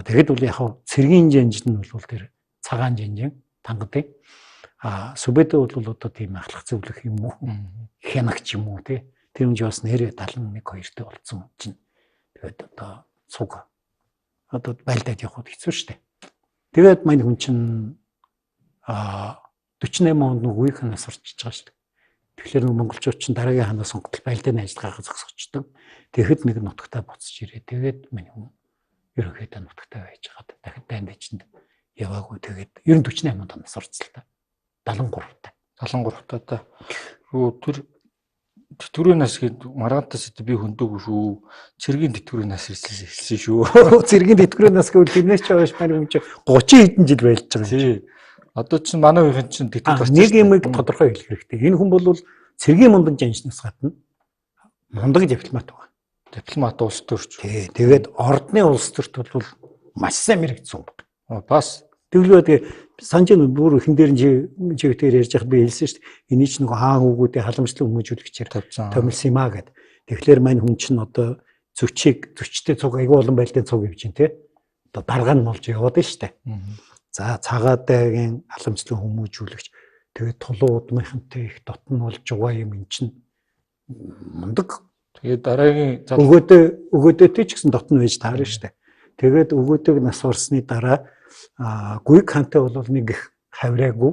тэгэд бол яг цэргийн жанжид нь бол тэр цагаан жанжин тангадын Сүбэдэ бол одоо тийм ахлах зөвлөх юм уу хянагч юм уу тий тэр юм жиос нэрээ 71 2-т болсон чинь тэгээд одоо цуг одоо байлдаад явахд хэцүү шттэ. Тэгээд мань хүн чинь 48 онд үеийн ханаас орчиж байгаа шттэ. Тэгэхээр монголчууд чинь дараагийн ханаас сонгогдол байлдааны ажиллагаагаа зогсоочдөг. Тэгэхэд нэг нутагтаа буцаж ирээ. Тэгээд мань хүн ерөнхийдөө нутагтаа байж байгаа. Дахид дайнд ичэнд яваагүй. Тэгээд 48 онд орцолтой. 73 та. Тэр тэтгэврийн нас гээд маргаантаас би хөндөөгүй шүү. Цэргийн тэтгэврийн нас хэлсэн шүү. Цэргийн тэтгэврийн нас гэвэл тэрнээс ч хойш маань юм чи 30 хэдэн жил байлж байгаа. Тий. Одоо чинь манай үеийн чинь тэтгэвэр нэг юмыг тодорхой хэлэх хэрэгтэй. Энэ хүн бол цэргийн мундаг жанчнаас гадна мундаг дипломат байна. Дипломат улс төрч. Тий. Тэгээд ордны улс төрт бол маш сайн мэрэгдсэн байна. Бас тэглээд санжин бүр ихэн дээр чигтээр ярьж байхад би хэлсэн шүү дээ. Эний ч нэг хаан хүүгүүдийн халамжлал хүмүүжүүлэгчээр томилсон юм аа гэд. Тэгэхээр мань хүн чинь одоо зөчтэй цуг айгүй олон байлдааны цуг явж байна те. Одоо дарга нь болж яваад байна шүү дээ. За цагаатайгийн халамжлал хүмүүжүүлэгч тэгээд тулуу удмынхантай их дотн болж байгаа юм эн чинь мундаг. Тэгээд дараагийн өгөөдөө ч гэсэн дотн байж таарна шүү дээ. Тэгээд өгөөдөг нас орсны дараа гүйг хантай бол нэг их хавраагүй.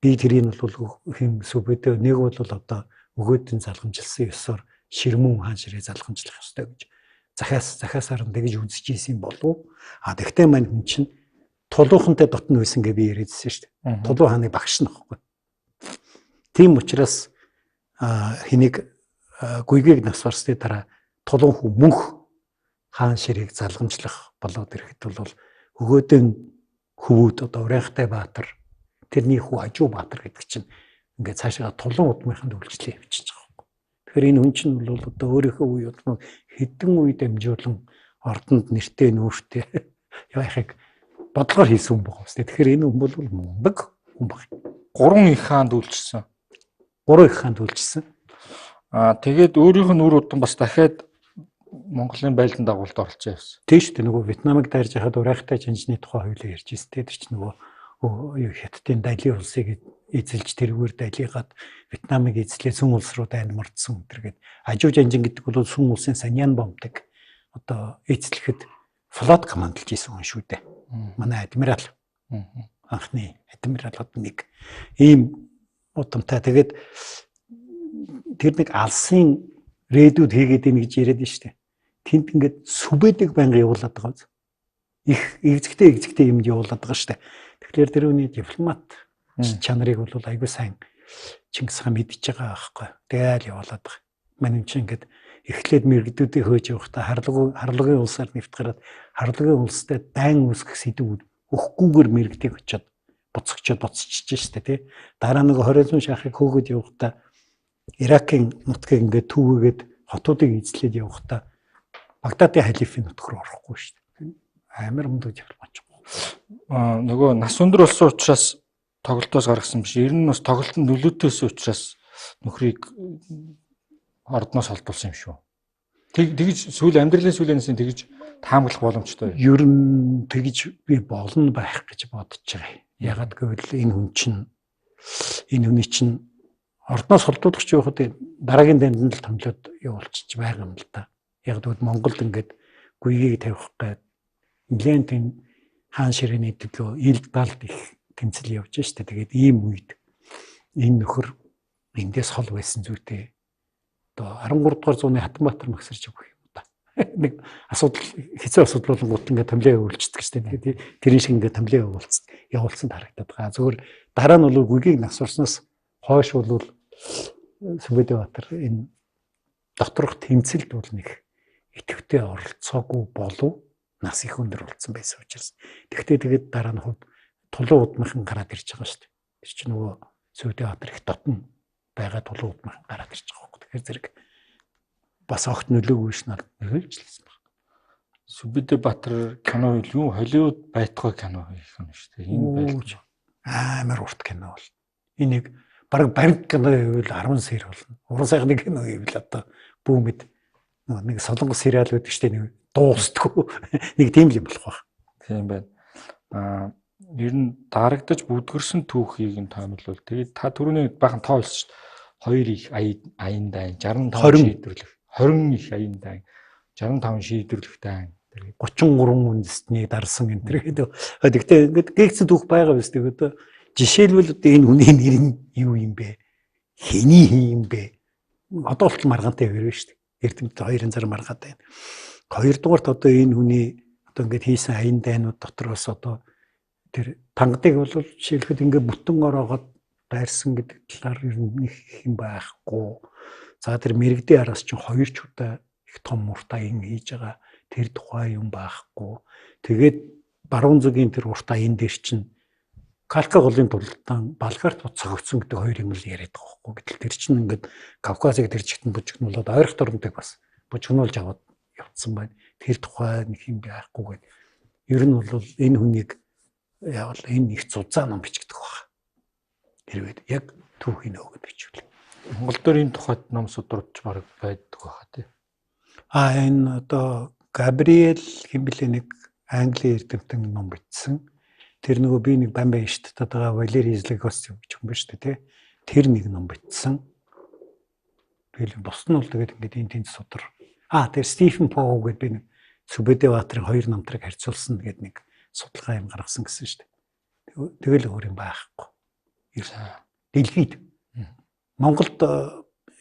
Би тэрийг бол хэм Сүбэдэ нэг бол одоо өгөөдөн залгамжилсан ёсоор Ширмүн хаан ширээ залгамжлах ёстой гэж захиасаар тэгж үзэж ийсэн болов. Тэгтээ мань хүн чинь тулуухантай дотн байсан гэж би яриадсэн шүү дээ. Тулуу хааны багш нь баггүй. Тийм учраас хэнийг гүйгийг нас орсны дараа тулуун хүн мөнх хаан ширээг залгамжлах болоод ирэхэд бол өгөөдөн хөвүүд одоо Урайхтай Баатар тэрний хүү Ажуу Баатар гэдэг чинь ингээд цаашаа тулуун удмынханд үйлчлээ явчихж байгаа юм. Тэгэхээр энэ хүн чинь бол одоо өөрийнхөө үе удмыг хэдэн үе дамжуулан ордонд нэртэй нүүртэй яахыг бодлогоор хийсэн хүн байгаа юм. Тэгэхээр энэ хүн бол мундаг хүн баг. 3 их хаанд үйлчилсэн. 3 их хаанд үйлчилсэн. Тэгээд өөрийнх нь үр удам бас дахиад Монголын байлдан дагуулд оролцсон явсан. Тийм шүү дээ. Нөгөө Вьетнамыг дайрж хахад Урайхтай жанжны тухай хоёулаа ярьж ирсэн. Тэр чинь нөгөө Хятадын дайлын улсыг эзэлж тэрүүгээр дайлыгаад Вьетнамыг эзлээ сүм улс руу дайнд мордсон тэргээд Ажуу жанжин гэдэг бол сүм улсын Саньян бомбыг одоо эзлэхэд флот командалж исэн хүн шүү дээ. Манай адмирал. Анхны адмиралууд нэг ийм удамтай. Тэгээд тэр нэг алсын рейдүүд хийгээд ийн гэж яриад нь шүү дээ. Тэнд ингээд Сүбэдэг байнга явуулаад байгаа биз. их эвзэгтэй юмд явуулаад байгаа шүү дээ. Тэгэхээр тэр үний дипломат чанарыг бол айгүй сайн Чингис хаан мэдж байгаа байхгүй. Тэгэл явуулаад байгаа. Манай чинь ингээд эхлээд мэрэгдүүдийг хөөж явахдаа харлагын улсаар нэвт гараад харлагын улстай дайн үүсгэх сэдвүүд өгөхгүйгээр мэрэгдийг очиод буцчихж штэ тий. Дараа нэг хоризон шахыг хөөгд явахдаа Иракийн нутгийг ингээд түүгээд хотуудыг эзлээд явахдаа Багдадын халифын нутг руу орохгүй штэ. Амар мундаг дипломат. Нөгөө нас өндөр болсон учраас тоглолтоос гаргасан биш. Ер нь бас тоглолтод нөлөөтэйс учраас нөхрийг ордноос холдуулсан юм шүү. Тэгж амьдралын сүүлээс нь тэгж таамаглах боломжтой. Ер нь тэгж би болно байх гэж бодож байгаа. Ягаад гэвэл энэ хүний чинь ордноос холдуулах ч явахад дараагийн данданд л томлоод явуулчих байгаа юм л да. Яг тэгвэл Монголд ингээд гүйгийг тавих гээд нэлээд тийм хаан ширээний төлөө илд балд их тэмцэл явж штэ. Тэгээд ийм үед энэ нөхөр эндээс хол байсан зүйтэй. Одоо 13 дугаар зууны Хатанбаатар магсарч өгөх юм да. Нэг асуудал хэцүү асуудал болгонгууд ингээд томлоо явуулчихдаг штэ. Тэгээд тэрийн шиг ингээд томлоо явуулсан харагдаад байгаа. Зөвхөн дараа нь бол гүйгийг насварснаас хойш бол Сүбэдэбаатар энэ доторх тэмцэлд бол нэг идэвхтэй оролцоогүй болов нас их өндөр болсон байсан учраас. Тэгээд дараа нь тулуун удмынхан гараад ирж байгаа шүү дээ. Тэр чинь нөгөө Сүбэдэбаатар их дотн байгаа тулуун удмынхан гараад ирж байгаа байхгүй. Тэгэхээр зэрэг бас огт нөлөөгүй шнаар нөлөөлжлээсэн байна. Сүбэдэбаатар кино юу Холливуд байтугай кино хийх юм шүү дээ. Энэ байлж амар урт кино бол. Энийг бараг баримт кино гэвэл 10 сер болно. Уран сайхны кино гэвэл одоо бүүмэд нэг солонгос сериал байдаг шүү дээ. Дуустгүй нэг тийм л юм болох байх. Тийм байна. Ер нь дарагдаж бүдгэрсэн түүхийг нь тоомлол. Тэгээд та түрүүний бахан тоо хэлсэн шүү дээ. 2 их аян дайн 65 шийдвэрлэх 20 их аян дайн 65 шийдвэрлэх дайн 33 үндэстнийг дарсан энэ төр гэдэг. Гэхдээ ингээд гээгцэн түүх байгаа биз дээ. Одоо жишээлбэл одоо энэ хүний нэр нь юу юм бэ? Хэний юм бэ? Одоо л маргаантай өрөө шүү дээ. Эрдэмтэд хоёрын зар маргаатай. Хоёрдугаарт одоо энэ хүний одоо ингээд хийсэн аян дайнууд дотроос одоо тэр тангадыг бол жишээлхэд ингээд бүтэн ороогоод дайрсан гэдэг талаар ер нь их юм байхгүй. За тэр мэрэгдийн араас чинь 2 ч удаа их том урт аян хийж байгаа. Тэр тухай юм байхгүй. Тэгээд баруун зүгийн тэр урт аян дээр чинь Калка голын тултан Балгарт буцагцсан гэдэг хоёр юм л яриад байгаа байхгүй. Гэтэл тэр чинь ингээд Кавказыг тэр чигтэн бужигнуулаад ойрох дорнотыг бас бужигнуулж аваад явцсан байна. Тэр тухай нэг юм байхгүй гэдэг. Ер нь бол энэ хүнийг яавал энэ их зузаан ном бичигдэх байна. Хэрвээ яг түүхийн өгöd бичвэл. Монгол дээр энэ тухайд ном судрууч баг байдаг баха тий. Энэ одоо Габриэл хэмбэлээ нэг Англи эрдэмтэн ном бичсэн. Тэр нөгөө би нэг бамбай штт тагаа Валери Излагос гэж юм байна шүү дээ. Тэр нэг ном бичсэн. Тэгэл бос нь бол тэгээд ингээд энэ тэнц судар. Тэр Стивен Поу гэдэг би нэг Сүбэдэбаатарын 2 намтрыг харьцуулсан гэдэг нэг судалгаа юм гаргасан гэсэн шүү дээ. Тэгэл өөр юм байхгүй. Дэлхийд Монголд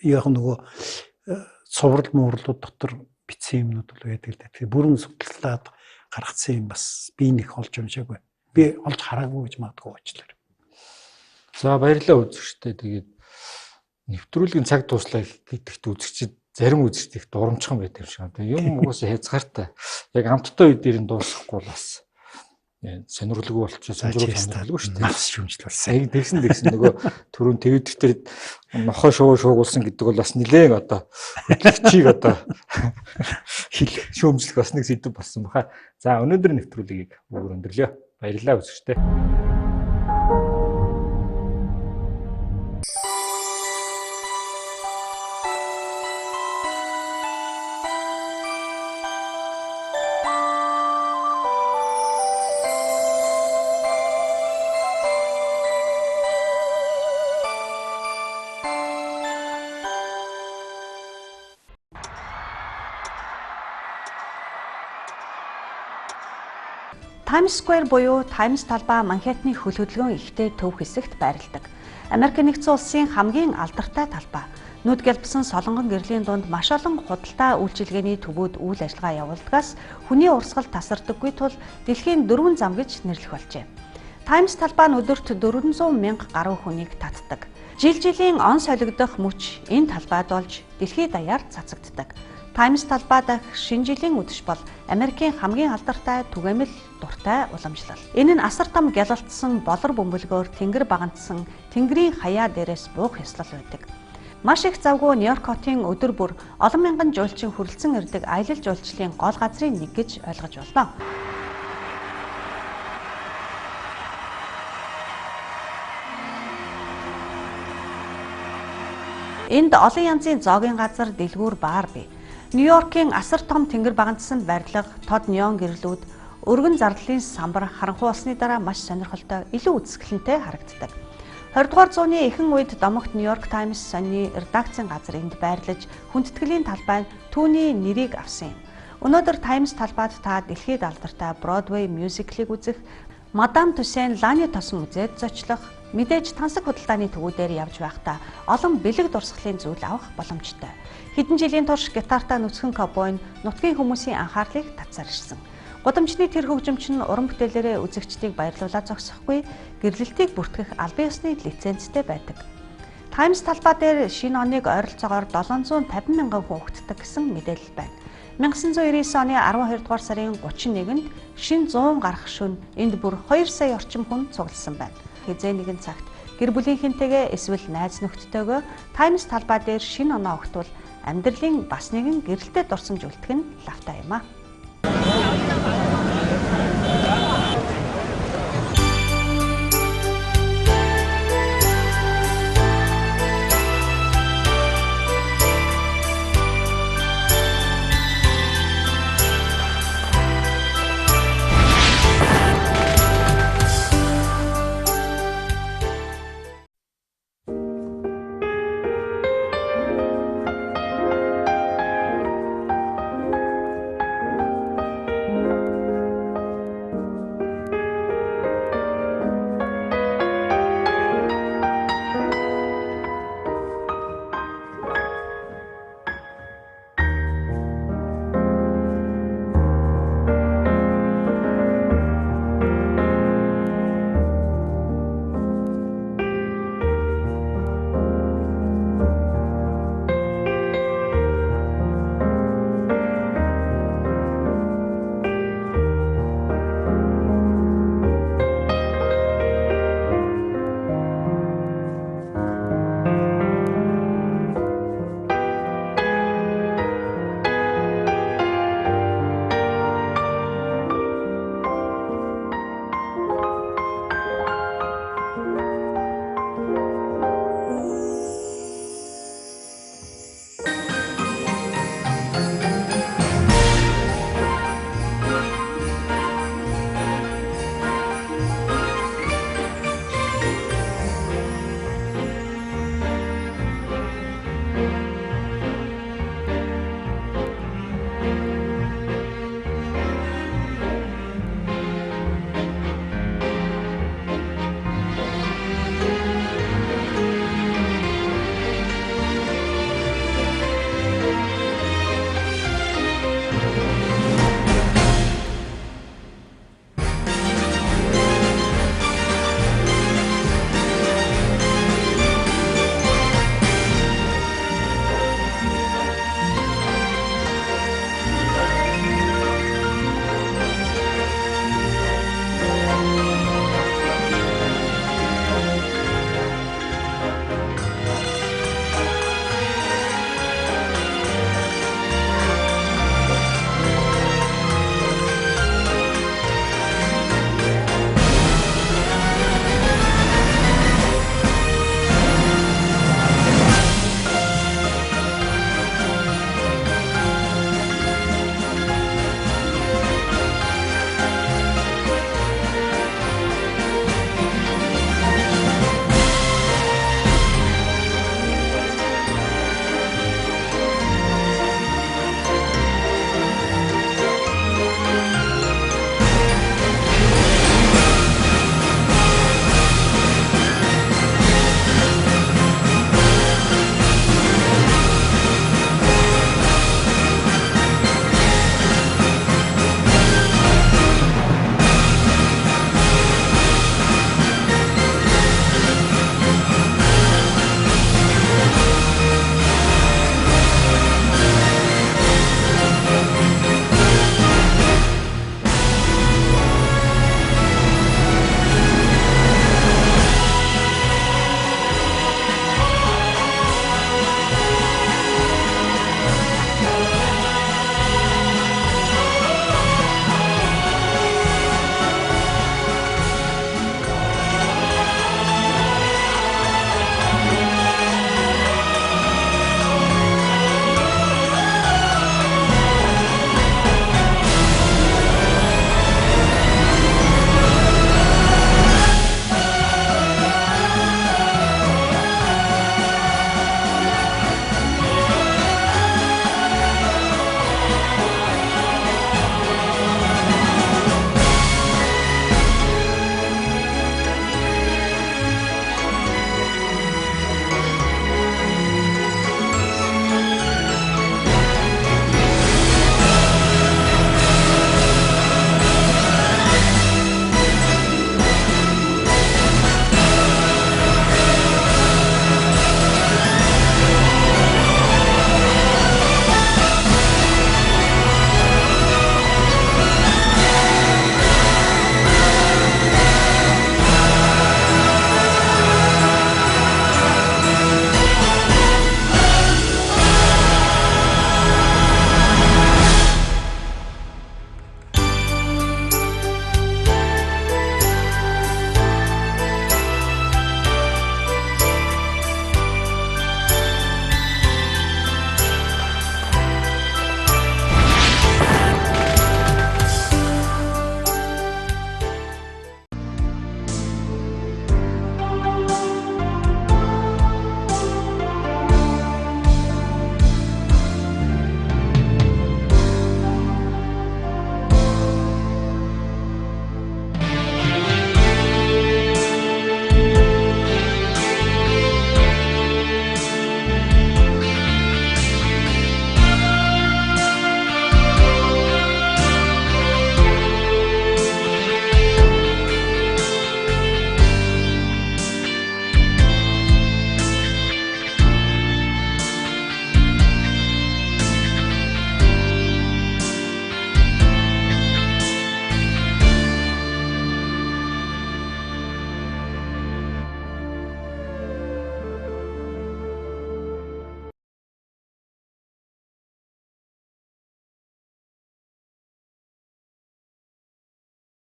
яг нөгөө цуврал муурлууд дотор бичсэн юмнууд бол байдаг л да. Тэгээ бүрэн судаллаад гаргацсан юм бас би нэг олж уншаагүй. Би олж хараагүй гэж магадгүй уучлаарай. За баярлалаа үзэгчтэй. Тэгээд нэвтрүүлгийн цаг дуслаа гэдэгт үзэгчид зарим үзэгчд их дурамчхан байдаг юм шиг. Тэгээ юм угаасаа хязгаартай. Яг амттай үед ирэн дуусахгүй бол бас сонирхолгүй болчихсон. Сонирхолгүй шүү дээ. Нас шүмжил болсон. Тэгсэн нөгөө түрүүн твиттерт нохоо шуугуулсан гэдэг бол бас нилээн одоо хөдөлгчийг одоо шүүмжлэх бас нэг сэдв болсон баха. За өнөөдөр нэвтрүүлгийг бүгд өндөрлөө. Баярлалаа үзэгчтэй. Times Square буюу Times талбай Манхэттны хөл хөдөлгөөн ихтэй төв хэсэгт байрладаг. Америк нэгдсэн улсын хамгийн алдартай талбай. Нүд гялбсан солонгон гэрлийн дунд маш олон худалдаа үйлчилгээний төвүүд үйл ажиллагаа явуулдгаас хүний урсгал тасардаггүй тул дэлхийн 4 зам гэж нэрлэх болжээ. Times талбай нь өдөрт 400,000 гаруй хүнийг татдаг. Жилийн он солигдох мөч энэ талбайд болж дэлхийд даяар цацагддаг. Times талбай дахь шинэ жилийн үдэш бол Америкийн хамгийн алдартай түгээмэл дуртай уламжлал. Энэ нь асар том гялалтсан болор бөмбөлгөөр тэнгэр багантсан тэнгэрийн хаяа дээрээс буух ёслол байдаг. Маш их завгүй Нью-Йорк хотын өдөр бүр олон мянган жуулчин хүрэлцэн ирдэг аялал жуулчлалын гол газрын нэг гэж ойлгож болно. Энд олон янзын зоогийн газар, дэлгүүр, баар бий. Нью-Йоркийн асар том тэнгэр багантсан барилга, тод неон гэрлүүд, өргөн зарлалын самбар харанхуй болсны дараа маш сонирхолтой, илүү үзэсгэлэнтэй харагддаг. 20 дугаар зууны ихэнх үед домогт Нью-Йорк Times сонины редакцийн газар энд байрлаж, хүндэтгэлийн талбай нь түүний нэрийг авсан юм. Өнөөдөр Times талбайд та дэлхийд алдартай Broadway мюзиклийг үзэх, Мадам Туссейн Ланы тосон музейд зочлох, мэдээж тансаг худалдааны төвүүдээр явж байхдаа олон бэлэг дурсгалын зүйл авах боломжтой. Хэдэн жилийн турш гитартаа нүцгэн ковбой нь нутгийн хүмүүсийн анхаарлыг татсаар ирсэн. Гудамжны тэр хөгжимч нь уран бүтээлээрээ үзэгчдийг баярлуулаад зогсохгүй, гэрлэлтийг бүртгэх албан ёсны лицензтэй байдаг. Times талбай дээр шинэ оныг ойролцоогоор 750 мянган хүн угтдаг гэсэн мэдээлэл байна. 1999 оны 12 дугаар сарын 31-нд шинэ 100 гарах шөнө энд бүр 2 сая орчим хүн цугласан байна. Хизээ нэгэн цагт гэр бүлийнхэнтэйгээ эсвэл найз нөхдөдтэйгөө Times талбай дээр шинэ оноо огтвол амьдралын бас нэгэн гэрэлтэй дурсамж үлдэх нь лавтай юм а.